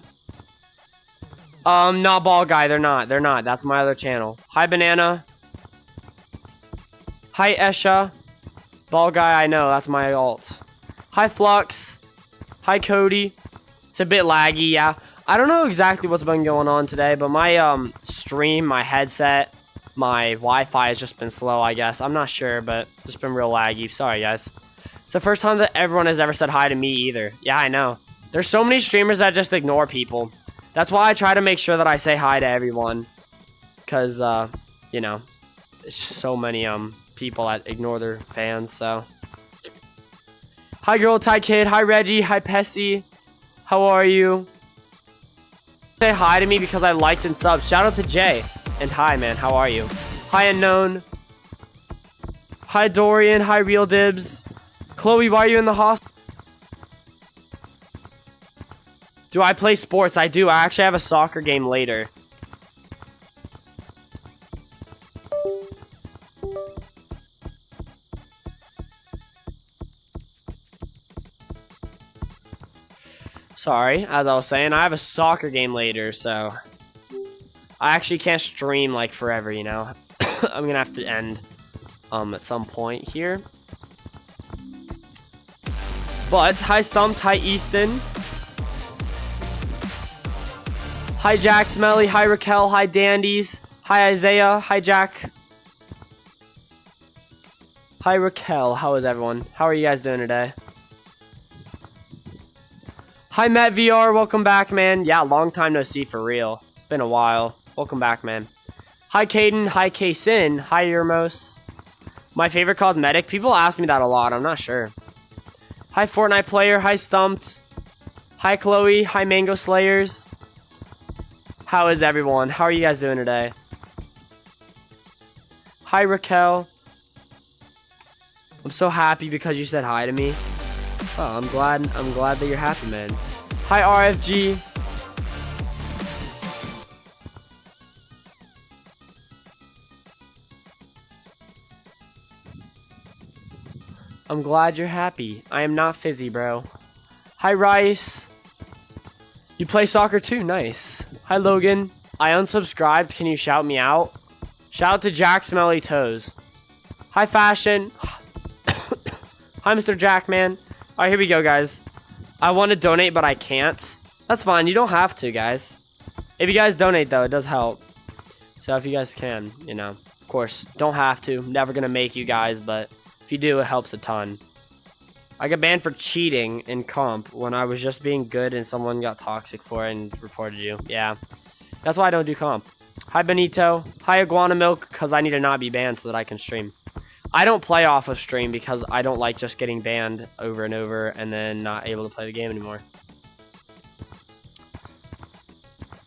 Not Ball Guy. They're not. They're not. That's my other channel. Hi, Banana. Hi, Esha. Ball Guy, I know. That's my alt. Hi, Flux. Hi, Cody. It's a bit laggy, yeah. I don't know exactly what's been going on today, but my, stream, my headset, my Wi-Fi has just been slow, I guess. I'm not sure, but it's just been real laggy. Sorry, guys. It's the first time that everyone has ever said hi to me either. Yeah, I know. There's so many streamers that just ignore people. That's why I try to make sure that I say hi to everyone. Because, you know, there's so many, people that ignore their fans, so. Hi, Girl Ty Kid. Hi, Reggie. Hi, Pessy. How are you? Say hi to me because I liked and subbed. Shout out to Jay. And hi, man. How are you? Hi, Unknown. Hi, Dorian. Hi, Real Dibs. Chloe, why are you in the hospital? Do I play sports? I do. I actually have a soccer game later. Sorry, as I was saying, I have a soccer game later, so I actually can't stream like forever, you know. I'm gonna have to end at some point here. But hi, Stumped. Hi, Easton. Hi, Jack Smelly. Hi, Raquel. Hi, Dandies. Hi, Isaiah. Hi, Jack. Hi, Raquel. How is everyone? How are you guys doing today? Hi, Matt VR. Welcome back, man. Yeah, long time no see for real. Been a while. Welcome back, man. Hi, Caden. Hi, K-Sin. Hi, Yermos. My favorite cosmetic? People ask me that a lot. I'm not sure. Hi, Fortnite player. Hi, Stumped. Hi, Chloe. Hi, Mango Slayers. How is everyone? How are you guys doing today? Hi, Raquel. I'm so happy because you said hi to me. Oh, I'm glad that you're happy, man. Hi, RFG. I'm glad you're happy. I am not fizzy, bro. Hi, Rice. You play soccer too? Nice. Hi, Logan. I unsubscribed. Can you shout me out? Shout out to Jack Smelly Toes. Hi, Fashion. Hi, Mr. Jackman. All right, here we go, guys. I want to donate, but I can't. That's fine. You don't have to, guys. If you guys donate, though, it does help. So if you guys can, you know, of course, don't have to. Never going to make you guys, but if you do, it helps a ton. I got banned for cheating in comp when I was just being good and someone got toxic for it and reported you. Yeah, that's why I don't do comp. Hi, Benito. Hi, Iguana Milk, because I need to not be banned so that I can stream. I don't play off of stream because I don't like just getting banned over and over and then not able to play the game anymore.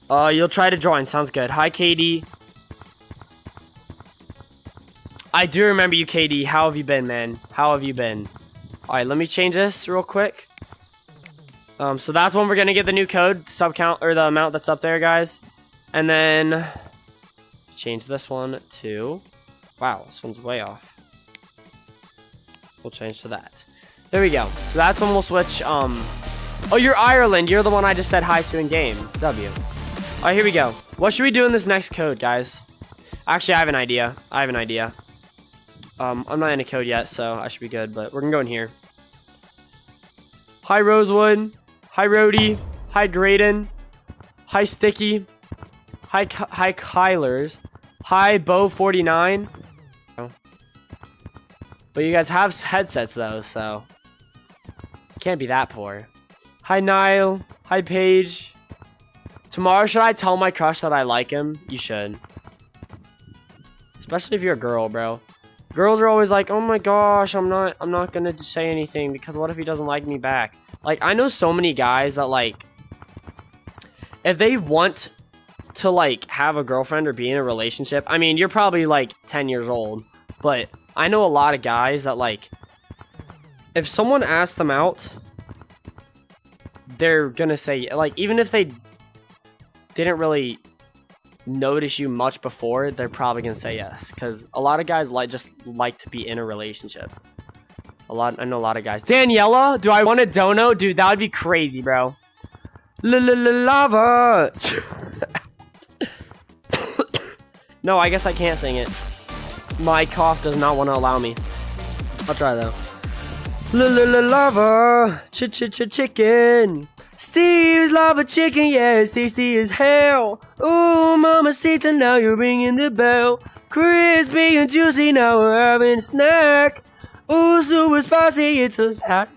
You'll try to join. Sounds good. Hi, KD. I do remember you, KD. How have you been, man? How have you been? Alright, let me change this real quick. So that's when we're going to get the new code, sub count, or the amount that's up there, guys. And then change this one to... Wow, this one's way off. We'll change to that. There we go. So that's when we'll switch. Oh, you're Ireland. You're the one I just said hi to in game. W. Alright, here we go. What should we do in this next code, guys? Actually, I have an idea. I'm not in a code yet, so I should be good, but we're gonna go in here. Hi, Rosewood. Hi, Rhodey. Hi, Graydon. Hi, Sticky. Hi, Kylers. Hi, Bo49. But you guys have headsets, though, so it can't be that poor. Hi, Niall. Hi, Paige. Tomorrow, should I tell my crush that I like him? You should. Especially if you're a girl, bro. Girls are always like, oh my gosh, I'm not gonna say anything because what if he doesn't like me back? Like, I know so many guys that, like, if they want to, like, have a girlfriend or be in a relationship, I mean, you're probably, like, 10 years old, but I know a lot of guys that, like, if someone asks them out, they're gonna say, like, even if they didn't really notice you much before, they're probably gonna say yes, because a lot of guys just like to be in a relationship. I know a lot of guys. Daniela, do I want a dono? Dude, that would be crazy, bro. Lava. No, I guess I can't sing it. My cough does not want to allow me. I'll try though. Lava, chicken. Steve's lava chicken, yeah, it's tasty as hell. Ooh, mamacita, now you're ringing the bell. Crispy and juicy, now we're having a snack. Ooh, super spicy, it's a la.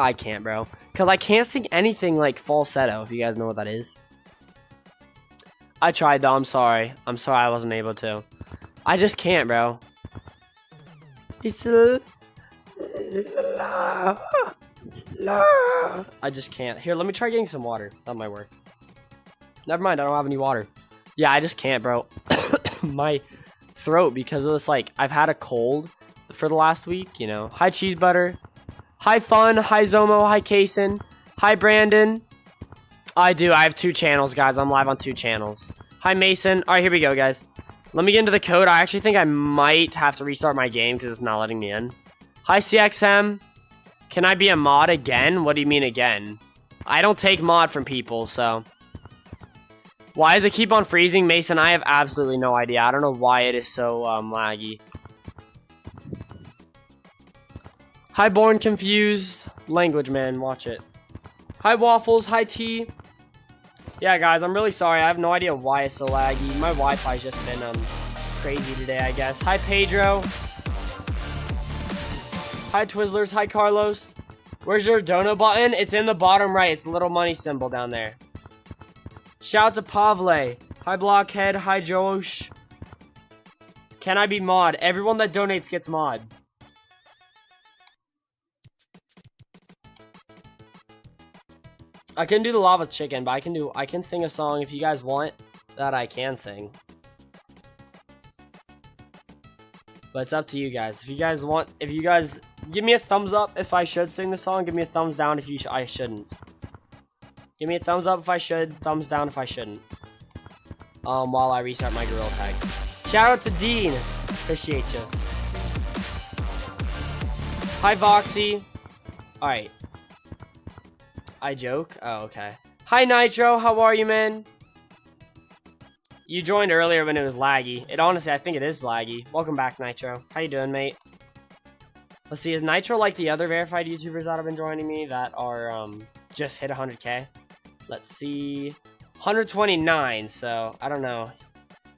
I can't, bro. Because I can't sing anything like falsetto, if you guys know what that is. I tried, though. I'm sorry. I wasn't able to. I just can't, bro. It's a la. I just can't. Here, let me try getting some water. That might work. Never mind, I don't have any water. Yeah, I just can't, bro. My throat, because of this, like, I've had a cold for the last week, you know. Hi, Cheese Butter. Hi, Fun. Hi, Zomo. Hi, Kason. Hi, Brandon. I have 2 channels, guys. I'm live on 2 channels. Hi, Mason. All right, here we go, guys. Let me get into the code. I actually think I might have to restart my game because it's not letting me in. Hi, CXM. Can I be a mod again? What do you mean again? I don't take mod from people, so. Why does it keep on freezing, Mason? I have absolutely no idea. I don't know why it is so laggy. Hi, Born Confused. Language, man. Watch it. Hi, Waffles. Hi, T. Yeah, guys, I'm really sorry. I have no idea why it's so laggy. My Wi-Fi's just been crazy today, I guess. Hi, Pedro. Hi, Twizzlers. Hi, Carlos. Where's your dono button? It's in the bottom right. It's a little money symbol down there. Shout out to Pavle. Hi, Blockhead. Hi, Josh. Can I be mod? Everyone that donates gets mod. I can do the lava chicken, but I can sing a song if you guys want that I can sing. But it's up to you guys. If you guys give me a thumbs up if I should sing the song, give me a thumbs down if I shouldn't. Give me a thumbs up if I should, thumbs down if I shouldn't. While I restart my gorilla tag. Shout out to Dean. Appreciate you. Hi, Voxy. Alright. I joke? Oh, okay. Hi Nitro, how are you, man? You joined earlier when it was laggy. Honestly, I think it is laggy. Welcome back, Nitro. How you doing, mate? Let's see, is Nitro like the other verified YouTubers that have been joining me that are just hit 100K? Let's see. 129, so I don't know.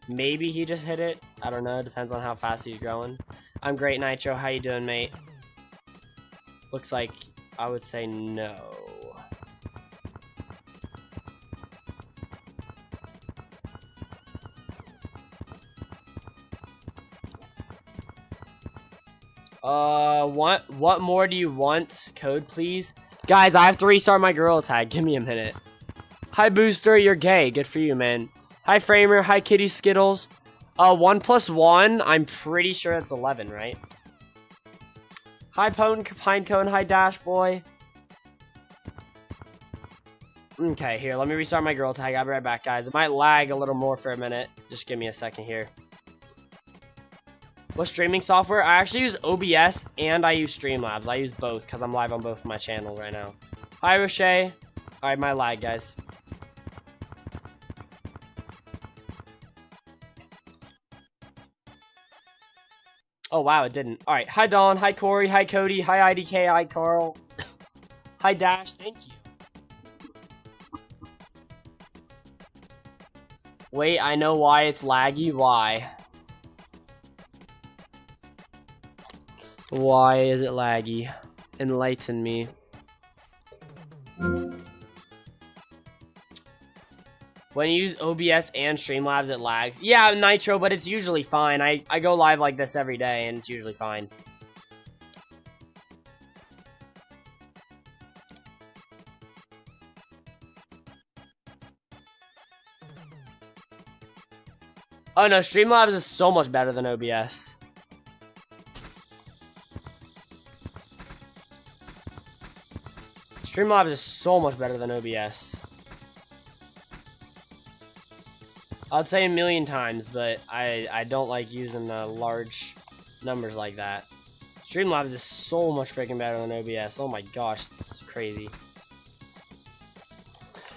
Maybe he just hit it. I don't know. Depends on how fast he's growing. I'm great, Nitro. How you doing, mate? Looks like I would say no. What more do you want? Code, please. Guys, I have to restart my gorilla tag. Give me a minute. Hi, Booster. You're gay. Good for you, man. Hi, Framer. Hi, Kitty Skittles. 1 + 1. I'm pretty sure it's 11, right? Hi, Pinecone. Hi, Dash Boy. Okay, here. Let me restart my gorilla tag. I'll be right back, guys. It might lag a little more for a minute. Just give me a second here. What streaming software? I actually use OBS and I use Streamlabs. I use both because I'm live on both of my channels right now. Hi, Roche. Alright, my lag, guys. Oh, wow, it didn't. Alright, hi, Dawn. Hi, Corey. Hi, Cody. Hi, IDK. Hi, Carl. Hi, Dash. Thank you. Wait, I know why it's laggy. Why? Why is it laggy? Enlighten me. When you use OBS and Streamlabs, it lags. Yeah, Nitro, but it's usually fine. I go live like this every day, and it's usually fine. Oh no, Streamlabs is so much better than OBS. Streamlabs is so much better than OBS. I'd say a million times, but I don't like using large numbers like that. Streamlabs is so much freaking better than OBS. Oh my gosh, it's crazy.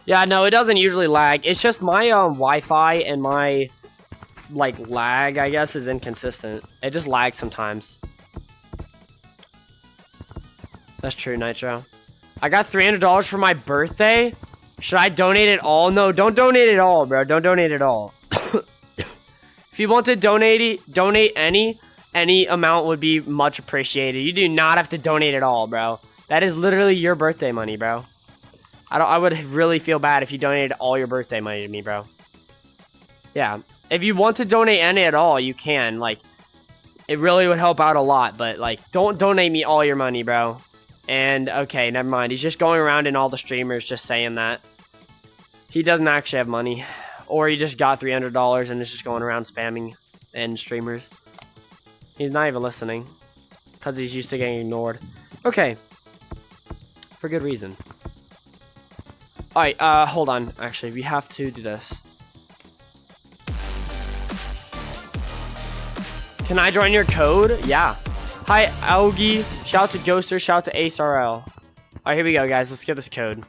Yeah, no, it doesn't usually lag. It's just my Wi-Fi and my like lag, I guess, is inconsistent. It just lags sometimes. That's true, Nitro. I got $300 for my birthday. Should I donate it all? No, don't donate it all, bro. Don't donate it all. If you want to donate any amount would be much appreciated. You do not have to donate it all, bro. That is literally your birthday money, bro. I would really feel bad if you donated all your birthday money to me, bro. Yeah. If you want to donate any at all, you can. Like, it really would help out a lot, but like, don't donate me all your money, bro. And, okay, never mind. He's just going around in all the streamers just saying that. He doesn't actually have money. Or he just got $300 and is just going around spamming in streamers. He's not even listening. Because he's used to getting ignored. Okay. For good reason. Alright, hold on. Actually, we have to do this. Can I join your code? Yeah. Hi, Augie. Shout out to Ghoster. Shout out to AceRL. Alright, here we go, guys. Let's get this code.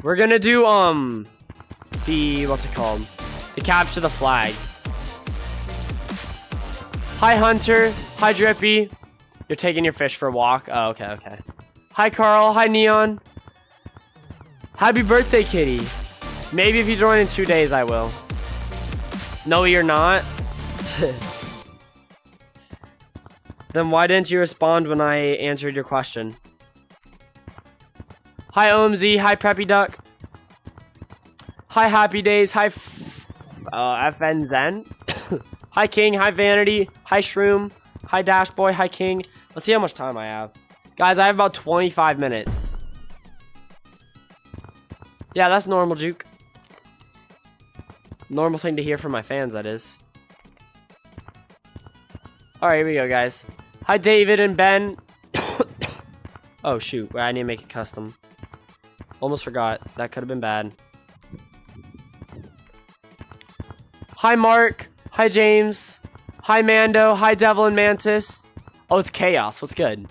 We're gonna do, what's it called? The capture the flag. Hi, Hunter. Hi, Drippy. You're taking your fish for a walk? Oh, okay, okay. Hi, Carl. Hi, Neon. Happy birthday, Kitty. Maybe if you join in 2 days, I will. No, you're not. Then why didn't you respond when I answered your question? Hi, OMZ. Hi, Preppy Duck. Hi, Happy Days. Hi, FN Zen. Hi, King. Hi, Vanity. Hi, Shroom. Hi, Dash Boy. Hi, King. Let's see how much time I have. Guys, I have about 25 minutes. Yeah, that's normal, Juke. Normal thing to hear from my fans, that is. Alright, here we go, guys. Hi, David and Ben. Oh, shoot. I need to make it custom. Almost forgot. That could have been bad. Hi, Mark. Hi, James. Hi, Mando. Hi, Devil and Mantis. Oh, it's Chaos. What's good?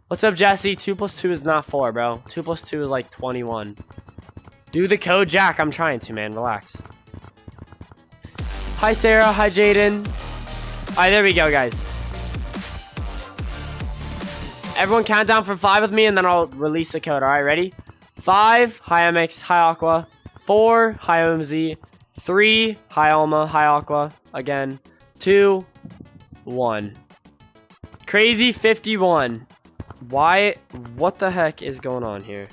What's up, Jesse? 2 + 2 is not 4, bro. 2 + 2 is like 21. Do the code, Jack. I'm trying to, man. Relax. Hi, Sarah. Hi, Jaden. Alright, there we go, guys. Everyone count down from 5 with me, and then I'll release the code. Alright, ready? 5, hi MX, hi Aqua. 4, hi OMZ. 3, hi Alma, hi Aqua. Again. 2, 1. Crazy 51. Why? What the heck is going on here?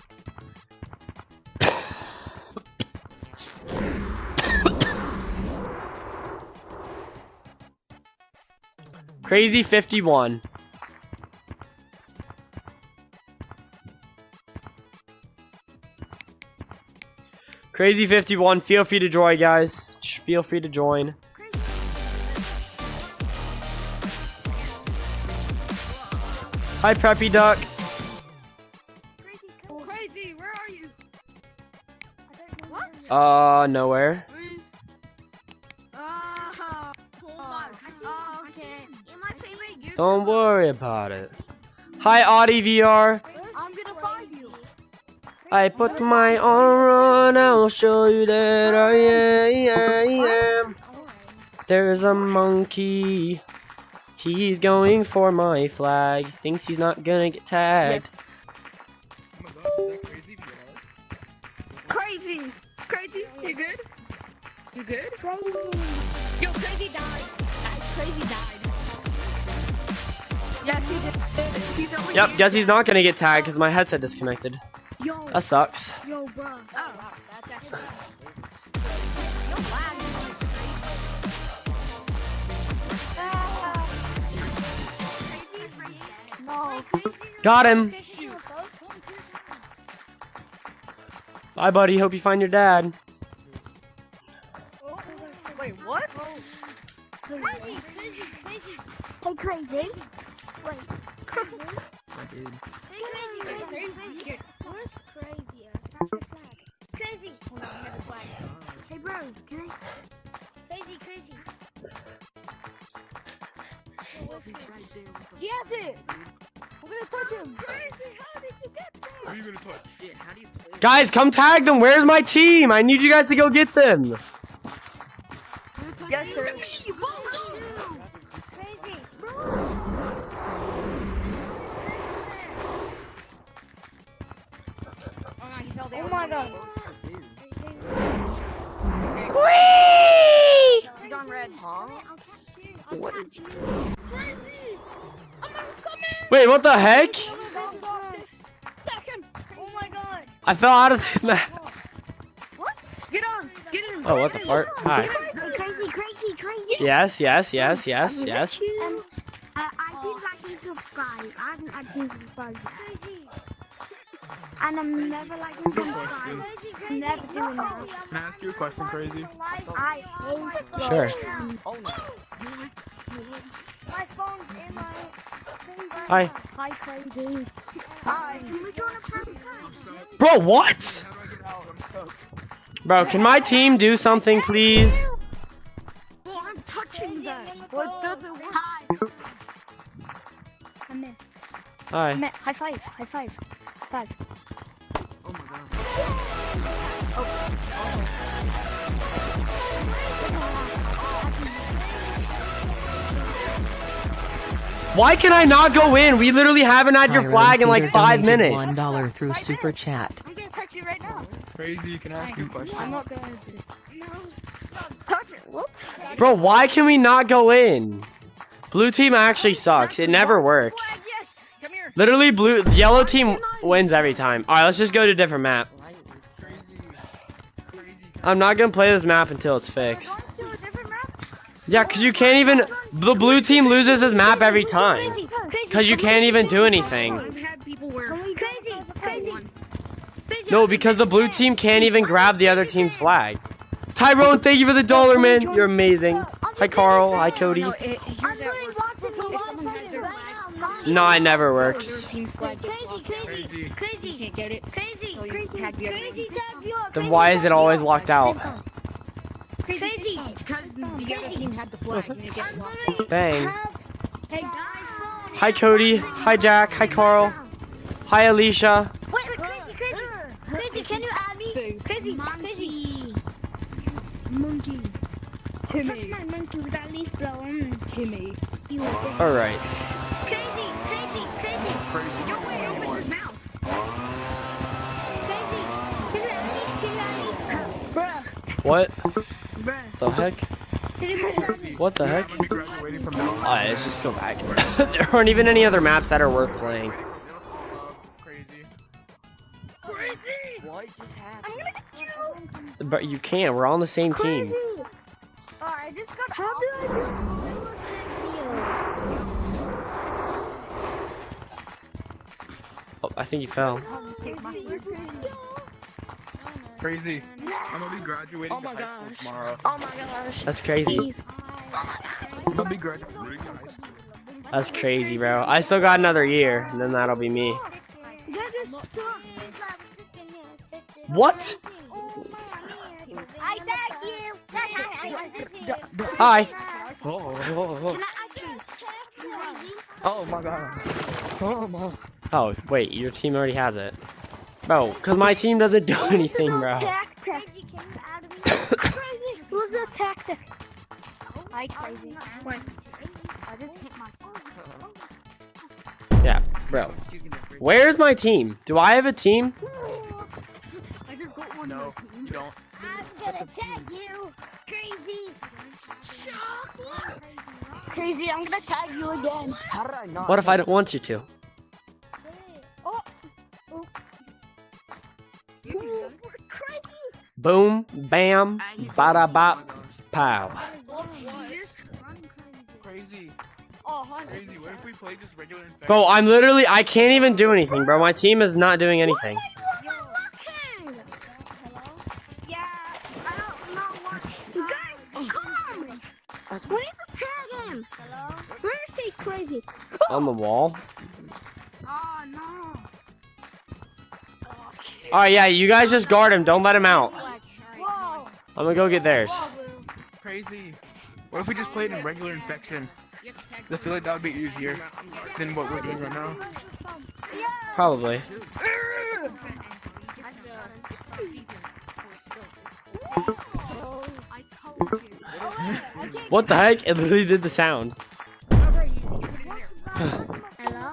Crazy 51. Crazy 51. Feel free to join, guys. Feel free to join. Hi, Preppy Duck. Crazy, where are you? What? Nowhere. Okay. In my favorite group. Don't worry about it. Hi, Audi VR. I'm gonna find you. I put my arm on, I'll show you that I am. There's a monkey. He's going for my flag. Thinks he's not gonna get tagged. Oh my god, is that crazy? Crazy. Crazy, you good? You good? Yo, Crazy died. Crazy died. Yes, he did. He's over Yep, here. guess he's not gonna get tagged because my headset disconnected. Yo, That sucks. yo, bro. Oh, wow, that's actually. Got him. Bye, buddy. Hope you find your dad. Wait, what? Hey, crazy. Wait. Crazy. What's crazier? Crazy. Hey, bro. Can I? Crazy. He has it. We're gonna touch him. Crazy. How did you get there? Who are you gonna touch? Shit, how do you play? Guys, come tag them. Where's my team? I need you guys to go get them. Yes, sir. Crazy. Oh my god. Whee! He's on red. Huh? What is crazy? Wait, what the heck? Oh my god. I fell out of the map. Get on. Get in. Oh, what the fart? Hi. Crazy. Yes. I did like and subscribe. I haven't actually subscribed yet. And I'm never like and subscribe. Never doing that. Can I ask you a question, Crazy? I hate Sure. Oh no. my phone's in my Hi. Hi, crazy. Hi. Can we join a prank call? Bro, what? How do I get out? I'm stuck. Bro, can my team do something, please? Well, I'm touching them. What doesn't work? Hi. I'm in. Hi. High five. High five. Five. Oh my god. Why can I not go in? We literally haven't had your Tyron flag in like Peter 5 donated minutes. $1 through Super Chat. I'm gonna touch you right now. Crazy, can I ask you a question? I'm not gonna do it. Touch it. Whoops. Bro, why can we not go in? Blue team actually sucks. It never works. Yes. Come here. Literally, yellow team wins every time. All right, let's just go to a different map. Crazy. I'm not gonna play this map until it's fixed. Yeah, cause you can't even. The blue team loses this map every time. Cause you can't even do anything. I've had people where Crazy. No, because the blue team can't even grab the other team's flag. Tyrone, thank you for the $1, man. You're amazing. Hi, Carl. Hi, Cody. no, here's how it works. If someone has their flag, No, it never or their works. team's flag gets locked out. Crazy. You can't get it. So you tag the other team. Then why is it always locked out? Crazy. It's because the other team had the flag and it gets locked out. Bang. Hey guys. Hi, Cody. Hi, Jack. Hi, Carl. Hi, Alicia. Wait, crazy. Crazy, can you add me? Crazy, Crazy, crazy. Monkey. Timmy. Touch my monkey with that leaf blow on. Timmy. All right. Crazy, crazy, crazy. Crazy. Your way opens his mouth. Crazy. Kimberly. What Bruh. the heck? What the heck? I'm gonna be graduating from middle school. Alright, let's just go back. There aren't even any other maps that are worth playing. Crazy. What just happened? I'm gonna get you. But you can't. We're all on the same team. Oh, I just got. How did I just? Oh, I think you fell. Crazy. I'm gonna be graduating Oh my to high school gosh. tomorrow. Oh my gosh. That's crazy. I'm gonna be graduating to high school. That's crazy, bro. I still got another year, and then that'll be me. What? I thank you. Hi. Oh my god. Oh my. Oh, wait. Your team already has it. Bro, because my team doesn't do anything, bro. Crazy, crazy. Who's the tactic? Hi, crazy. Wait. I just hit myself. Yeah, bro. Where's my team? Do I have a team? I just got one. No, you don't. I'm gonna tag you. Crazy. Chocolate. Crazy, I'm gonna tag you again. How did I not? What if I don't want you to? Boom, bam, bada bop, pow. Crazy. Oh, Crazy. What if we play just regular infection? Bro, I can't even do anything, bro. My team is not doing anything. yeah. I don't know what. Guys, come on. We need to tag him. Hello? Where is he, crazy? On the wall. Oh no. Alright, yeah, you guys just guard him. Don't let him out. Whoa. I'm gonna go get theirs. Crazy. What if we just played in regular infection? I feel like that would be easier than what we're doing right now. Probably. What the heck? It literally did the sound. Hello?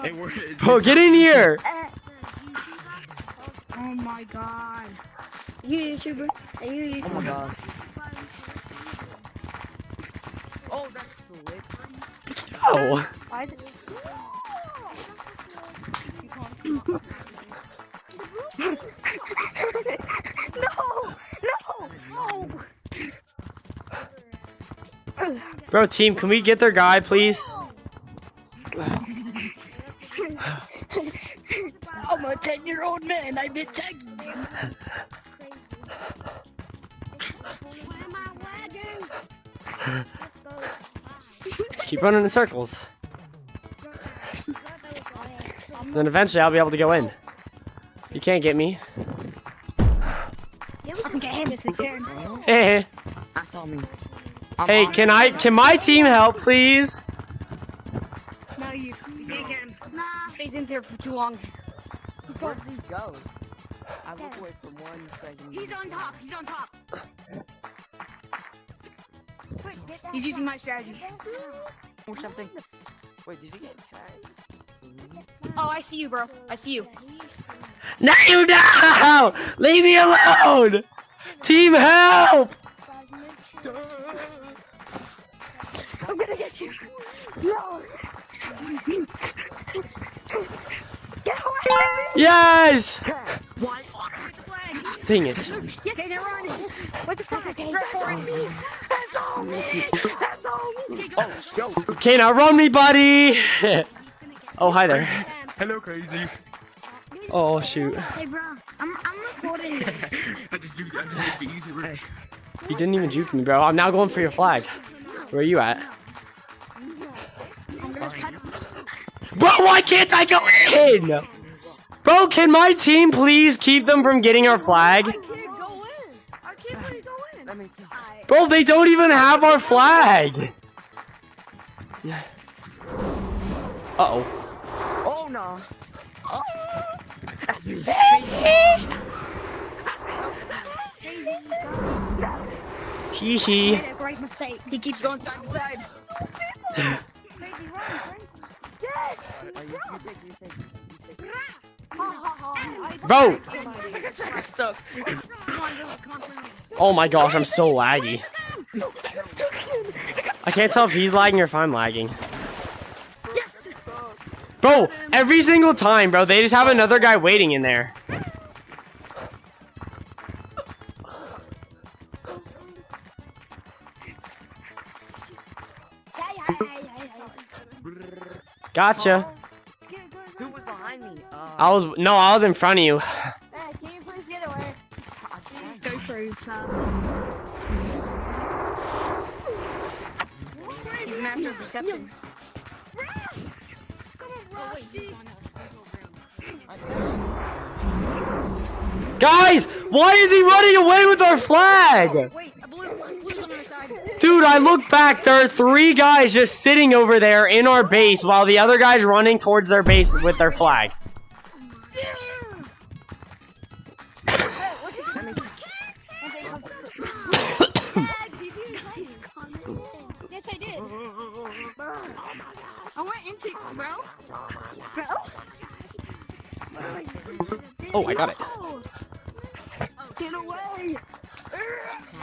Hey, Bro, get in here! Oh my god. You YouTuber? Are you Oh YouTuber? my gosh. Oh, that's slippery. Oh. Why did- Bro, team, can we get their guy, please? I'm a 10-year-old man. I've been tagging you. Just keep running in circles. Then eventually I'll be able to go in. You can't get me. You can get him if you can. Hey, That's all me. hey, can my team help, please? No, you can't get him. Nah, stays in there for too long. Where did he go? I look away for 1 second. He's on top. He's on top. He's using my strategy. Or something. Wait, did you get tagged? Oh, I see you, bro. I see you. No, you don't! Leave me alone! Team help! I'm gonna get you. No. Get away! Yes! Dang it. Okay, they're running. What the fuck? That's all me. That's all me. That's all me. You can't outrun me, buddy! Oh, hi there. Hello, Crazy. Oh, shoot. Hey, bro. I'm recording. I just did the easy way. You didn't even juke me, bro. I'm now going for your flag. Where are you at? Bro, why can't I go in? Bro, can my team please keep them from getting our flag? I can't go in. I can't really go in. Let me see. Bro, they don't even have our flag. Uh-oh. Oh no. That's me. Hee hee. Great mistake. He keeps going side to side. Bro! I got stuck. Oh my gosh, I'm so laggy. I can't tell if he's lagging or if I'm lagging. Bro, every single time, bro, they just have another guy waiting in there. Gotcha. Who was behind me? I was in front of you. Hey, can you please get away? Go through, son. He's an after perception. Oh, wait, he's on us. Guys, why is he running away with our flag? Wait, blue's on our side. Dude, I look back, there are 3 guys just sitting over there in our base while the other guy's running towards their base with their flag. Yes, I did. I went into bro. Oh, I got it. Get away! I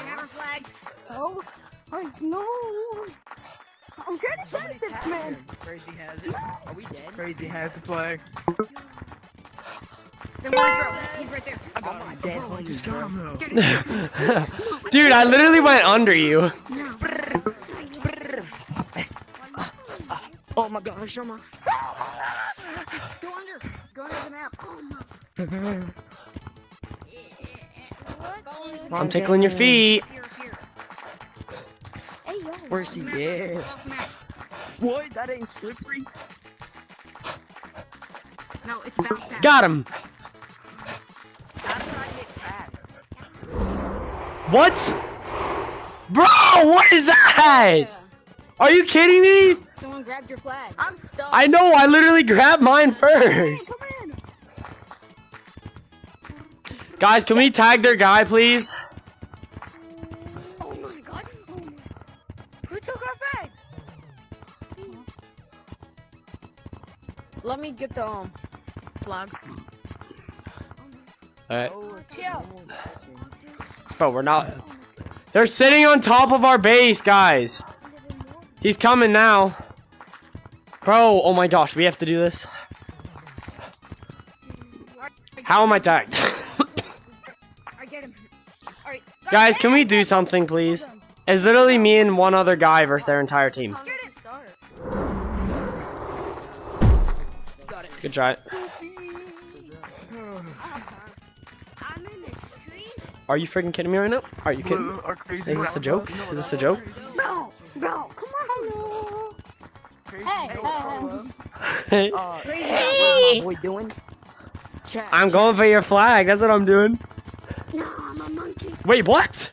have our flag. Oh, I know. I'm trying to save this man. Crazy has it. Are we dead? Crazy has the flag. Then where's bro? He's right there. I got my dead I just homies, got bro. him though. Dude, I literally went under you. Oh my gosh, oh my. Go under. Go under the map. I'm tickling your feet. Here. Hey, yo. Where's he? Yeah. Off map. What? That ain't slippery. No, it's bounce pass. Got him. How did I get tagged? What? Bro, what is that? Are you kidding me? Someone grabbed your flag. I'm stuck. I know, I literally grabbed mine first. Guys, can we tag their guy, please? Oh my god. Who took our bag? Let me get the flag. Alright. Chill. Bro, we're not. They're sitting on top of our base, guys. He's coming now. Bro, oh my gosh, we have to do this. How am I tagged? I get him. Alright. Guys, can we do something, please? It's literally me and one other guy versus their entire team. Got it. Good try. I'm in the street. Are you freaking kidding me right now? Are you kidding me? Our crazy Is this a joke? Is this a joke? Bro, come on. Crazy Hey, What's my boy doing? Chat. I'm going for your flag. That's what I'm doing. No, I'm a monkey. Wait, what?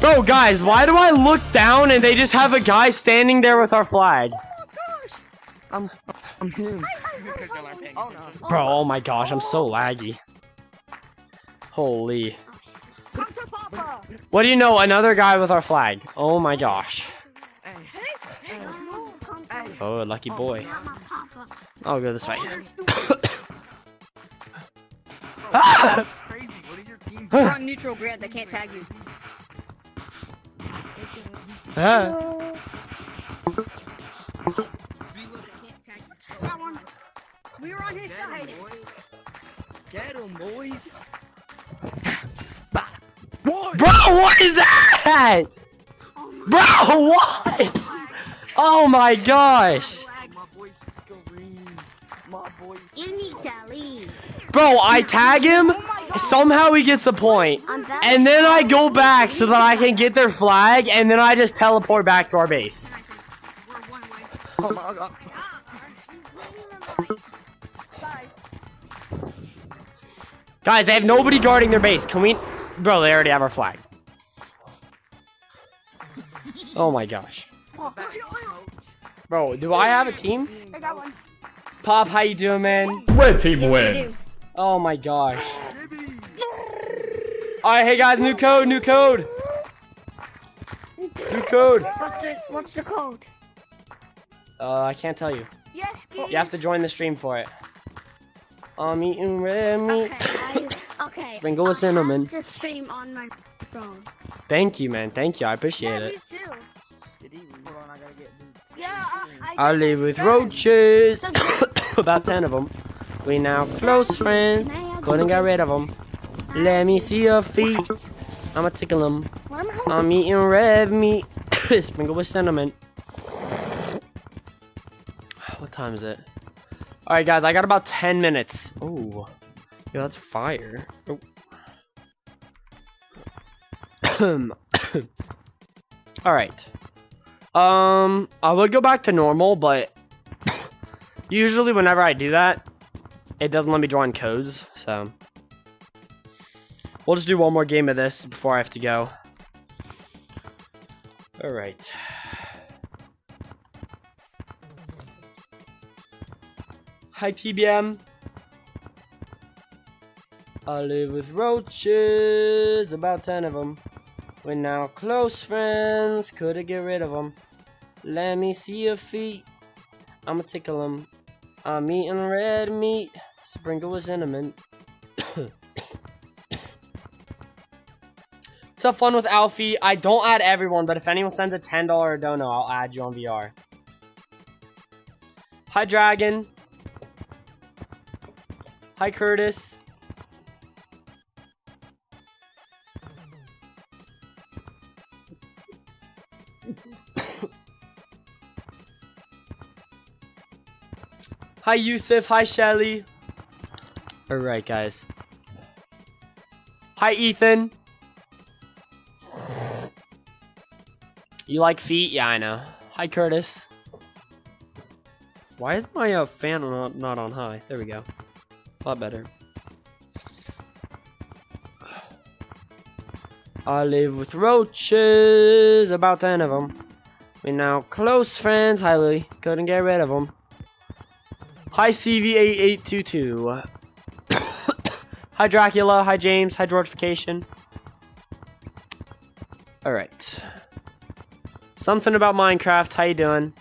Bro, guys, why do I look down and they just have a guy standing there with our flag? I'm him. Oh no. Bro, oh my gosh, I'm so laggy. Holy. Come to Papa. What do you know? Another guy with our flag. Oh my gosh. Oh, lucky boy. I'll go this way. Crazy. What is your team? We're on neutral ground. They can't tag you. Ah. Reload. They can't tag you. That one. We were on his side. Get him, boys. Bro, what is that? Bro, what? Oh my gosh. My boy scream. My boy. You need to leave. Bro, I tag him. Somehow he gets the point. And then I go back so that I can get their flag. And then I just teleport back to our base. We're one away. Oh my god. Guys, they have nobody guarding their base. Can we... Bro, they already have our flag. Oh my gosh. Bro, do I have a team? I got one. Pop, how you doing, man? Red team wins. Oh my gosh. Alright, hey guys, new code, new code. New code. What's the code? I can't tell you. Yes, You have to join the stream for it. I'm eating red meat. Okay. Sprinkle with cinnamon. the stream on my phone. Thank you, man. Thank you. I appreciate it. Me too. Hold on, I gotta get boots. Yeah, I live with roaches. About 10 of them. We now close friends. Couldn't get rid of them. Let me see your feet. I'ma tickle them. I'm eating red meat. Sprinkle with cinnamon. What time is it? Alright, guys. I got about 10 minutes. Oh. Yeah, that's fire. Oh. Alright. I would go back to normal, but usually whenever I do that, it doesn't let me join codes, so we'll just do one more game of this before I have to go. Alright. Hi, TBM. I live with roaches, about 10 of them. We're now close friends, couldn't get rid of them. Let me see your feet, I'ma tickle them. I'm eating red meat, sprinkle with cinnamon. It's a fun with Alfie. I don't add everyone, but if anyone sends a $10 dono, I'll add you on VR. Hi, Dragon. Hi, Curtis. Hi, Yusuf. Hi, Shelly. Alright, guys. Hi, Ethan. You like feet? Yeah, I know. Hi, Curtis. Why is my fan not on high? There we go. A lot better. I live with roaches, about 10 of them. We're now close friends. Hi, Lily. Couldn't get rid of them. Hi, CV8822. Hi, Dracula. Hi, James. Hi, Georgification. Alright. Something about Minecraft. How you doing?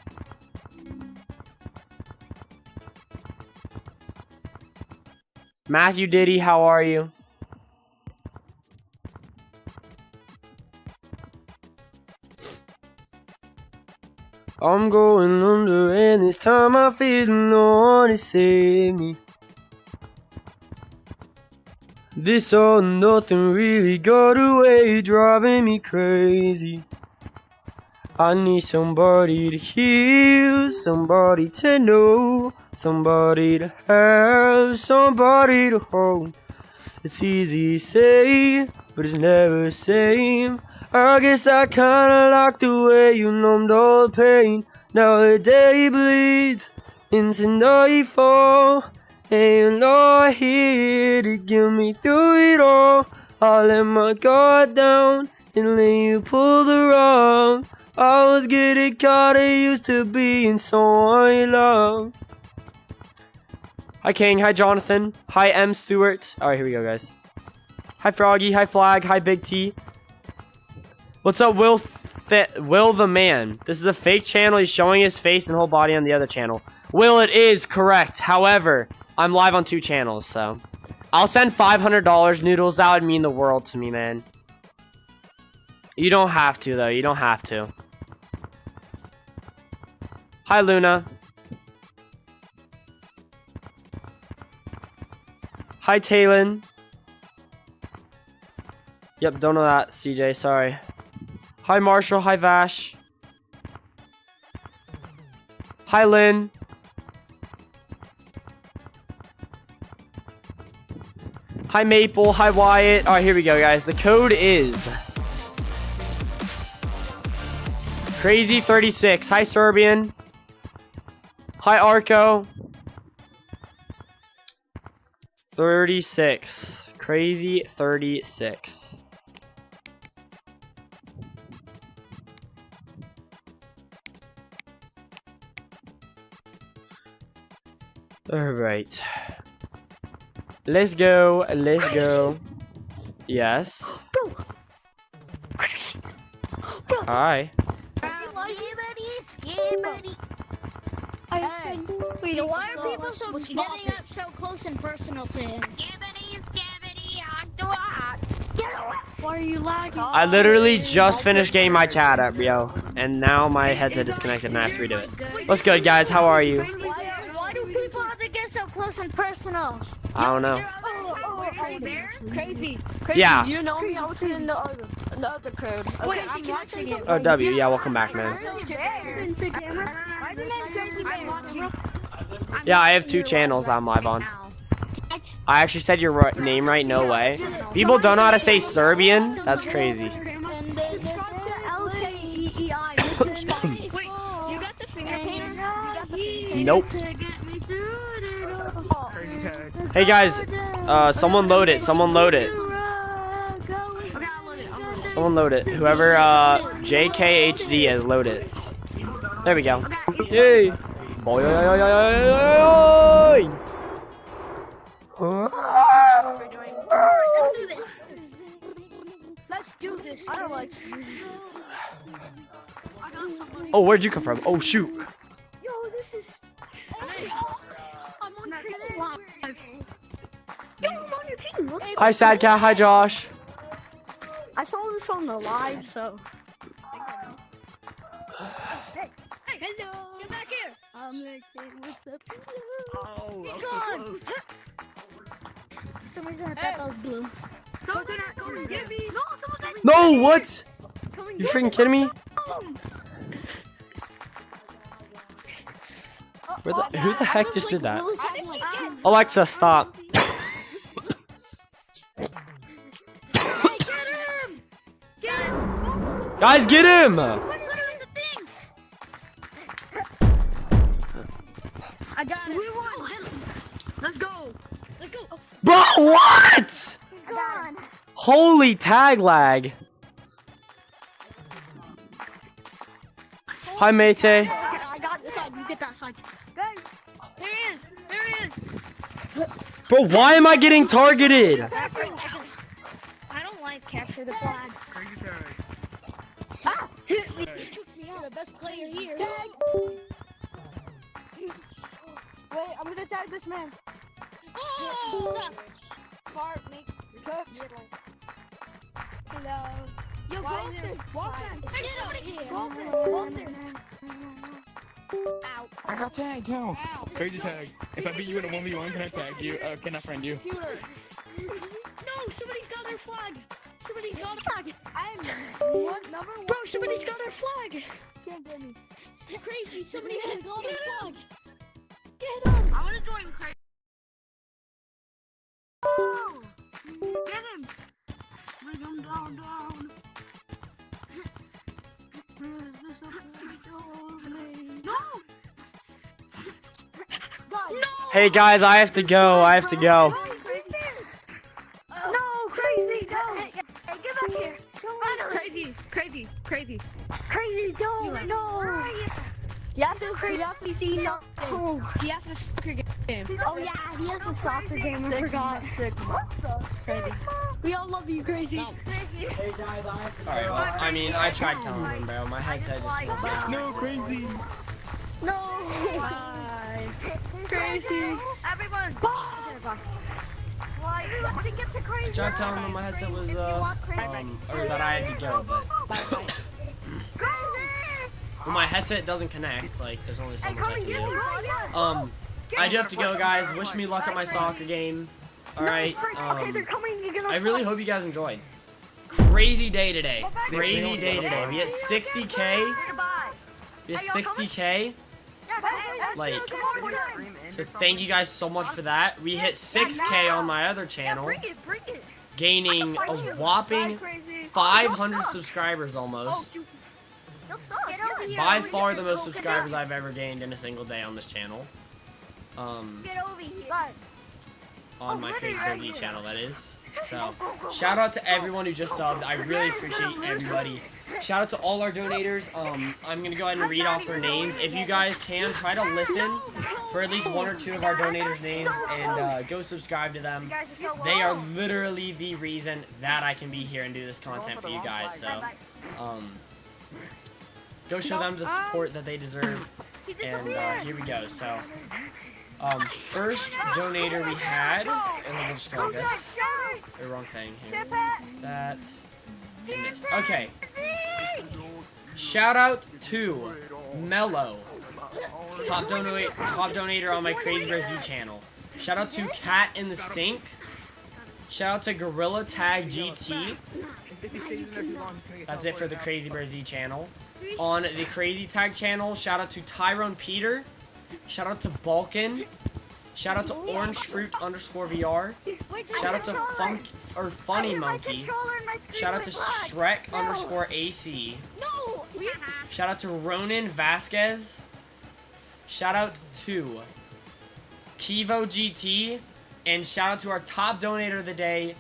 Matthew Diddy, how are you? I'm going under and this time I feel no one to save me. This all nothing really got away, driving me crazy. I need somebody to heal, somebody to know, somebody to have, somebody to hold. It's easy to say, but it's never the same. I guess I kinda like the way you numbed all the pain. Now the day bleeds into nightfall, and you're not here to get me through it all. I let my guard down and then you pull the rug. I was getting kinda used to being someone you love. Hi King, hi Jonathan, hi M Stewart. Alright, here we go, guys. Hi Froggy, hi Flag, hi Big T. What's up, Will the Man? This is a fake channel. He's showing his face and whole body on the other channel. Will, it is correct. However, I'm live on 2 channels, so I'll send $500, Noodles. That would mean the world to me, man. You don't have to, though. You don't have to. Hi, Luna. Hi, Talon. Yep, don't know that, CJ. Sorry. Hi, Marshall. Hi, Vash. Hi, Lynn. Hi, Maple. Hi, Wyatt. Alright, here we go, guys. The code is Crazy36. Hi, Serbian. Hi, Arco. 36. Crazy 36. Alright. Let's go. Let's go. Yes. Hi. Wait, why are people so getting up so close and personal to him? Why are you lagging? I literally just finished getting my chat up, yo. And now my headset disconnected and I have to redo it. What's good, guys? How are you? Why do people have to get so close and personal? I don't know. Crazy. Yeah. You know me, I was in the other code. Okay, Wait, I'm watching it. Oh, W. Yeah, welcome back, man. Yeah, I have 2 channels I'm live on. I actually said your name right, no way. People don't know how to say Serbian? That's crazy. Wait, you got the finger painter? Nope. Crazy tag. Hey guys, someone load it. Someone load it. Someone load it. Whoever JKHD has load it. There we go. Yay! Boy, Let's do this. I don't like. Oh, where'd you come from? Oh shoot! Yo, this is. I'm on Crazy Live. Yo, I'm on your team. Look. Hi Sad Cat. Hi Josh. I saw this on the live, so. Hey, hello. Get back here. I'm like, hey, what's up? Oh, that was so close. Somebody's gonna thought that was blue. Someone's get me. No, someone's at me. No, what? You freaking kidding me? Who the heck just did that? Alexa, stop. Guys, get him! I got it. We won. Let's go. Let's go. Bro, what? He's gone. Holy tag lag. Hi, mate. I got this side. You get that side. Guys, there he is. There he is. Bro, why am I getting targeted? I don't like capture the flag. Crazy tag. Hit me. You're the best player here. Wait, I'm gonna tag this man. Oh! Part, make coach. Hello. Yo, go up there. Walk there. Hey, somebody. Go up there. Go up there. Ow. I got tagged. How? Crazy tag. If I beat you in a 1v1, can I tag you? Can I friend you? Computer. No, somebody's got our flag. Somebody's got our flag. I'm number 1. Bro, somebody's got our flag. Can't get me. Crazy, somebody has got our flag. Get him. I want to join Crazy. Oh, get him. Bring him down. No. Hey guys, I have to go. I have to go. No, crazy, no. Hey, get back here. Crazy. Crazy, don't, no. You have to see something. Oh. He has a soccer game. Oh yeah, he has a soccer game. I forgot. Crazy. We all love you, Crazy. Hey guys, Alright, well, I mean, I tried telling them, bro. My headset just won't stop. No, crazy. No. Bye. Crazy. Everyone. Why? I think it's a crazy. I tried telling them my headset was, or that I had to go, but... Well, my headset doesn't connect, like, there's only so much I can do. I do have to go, guys. Wish me luck at my soccer game. Alright, I really hope you guys enjoyed. Crazy day today. Crazy day today. We hit 60K. We hit 60K. Like, so thank you guys so much for that. We hit 6K on my other channel, gaining a whopping 500 subscribers almost. By far the most subscribers I've ever gained in a single day on this channel. On my Crazy Busy channel, that is. So, shout out to everyone who just subbed. I really appreciate everybody Shout out to all our donators. I'm gonna go ahead and read off their names. If you guys can, try to listen for at least 1 or 2 of our donators' names and go subscribe to them. They are literally the reason that I can be here and do this content for you guys. So, go show them the support that they deserve. And here we go. So, first donator we had, and let me just try this. The wrong thing here. That. And this. Okay. Shout out to Mello, top donator on my Crazy Bear Z channel. Shout out to Cat in the Sink. Shout out to Gorilla Tag GT. That's it for the Crazy Bear Z channel. On the Crazy Tag channel, shout out to Tyrone Peter. Shout out to Balkan. Shout out to Orange Fruit _VR. Shout out to Funny Monkey. Shout out to Shrek _AC. Shout out to Ronan Vasquez. Shout out to Kivo GT. And shout out to our top donator of the day,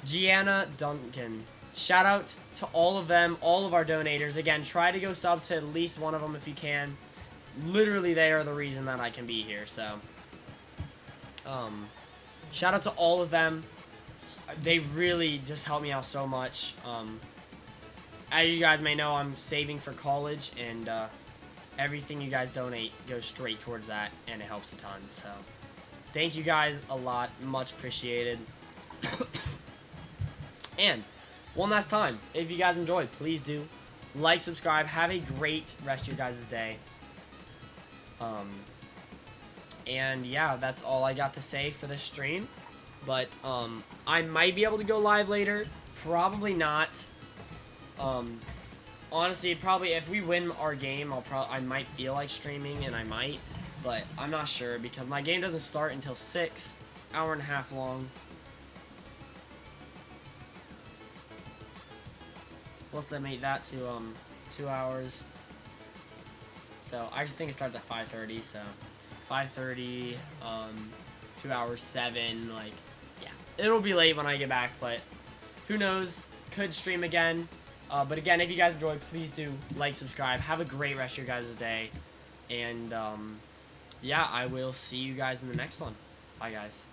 Gianna Duncan. Shout out to all of them, all of our donators. Again, try to go sub to at least one of them if you can. Literally, they are the reason that I can be here, so. Shout out to all of them. They really just help me out so much. As you guys may know, I'm saving for college, and everything you guys donate goes straight towards that, and it helps a ton. So, thank you guys a lot. Much appreciated. And one last time, if you guys enjoyed, please do like, subscribe. Have a great rest of your guys' day. And yeah, that's all I got to say for this stream. But I might be able to go live later. Probably not. Honestly, probably if we win our game, I might feel like streaming, and I might. But I'm not sure because my game doesn't start until 6, hour and a half long. We'll estimate that to 2 hours. So I just think it starts at 5:30. So 5:30, 2 hours, 7. Like, yeah, it'll be late when I get back, but who knows? Could stream again. But again, if you guys enjoyed, please do like, subscribe. Have a great rest of your guys' day, and yeah, I will see you guys in the next one. Bye, guys.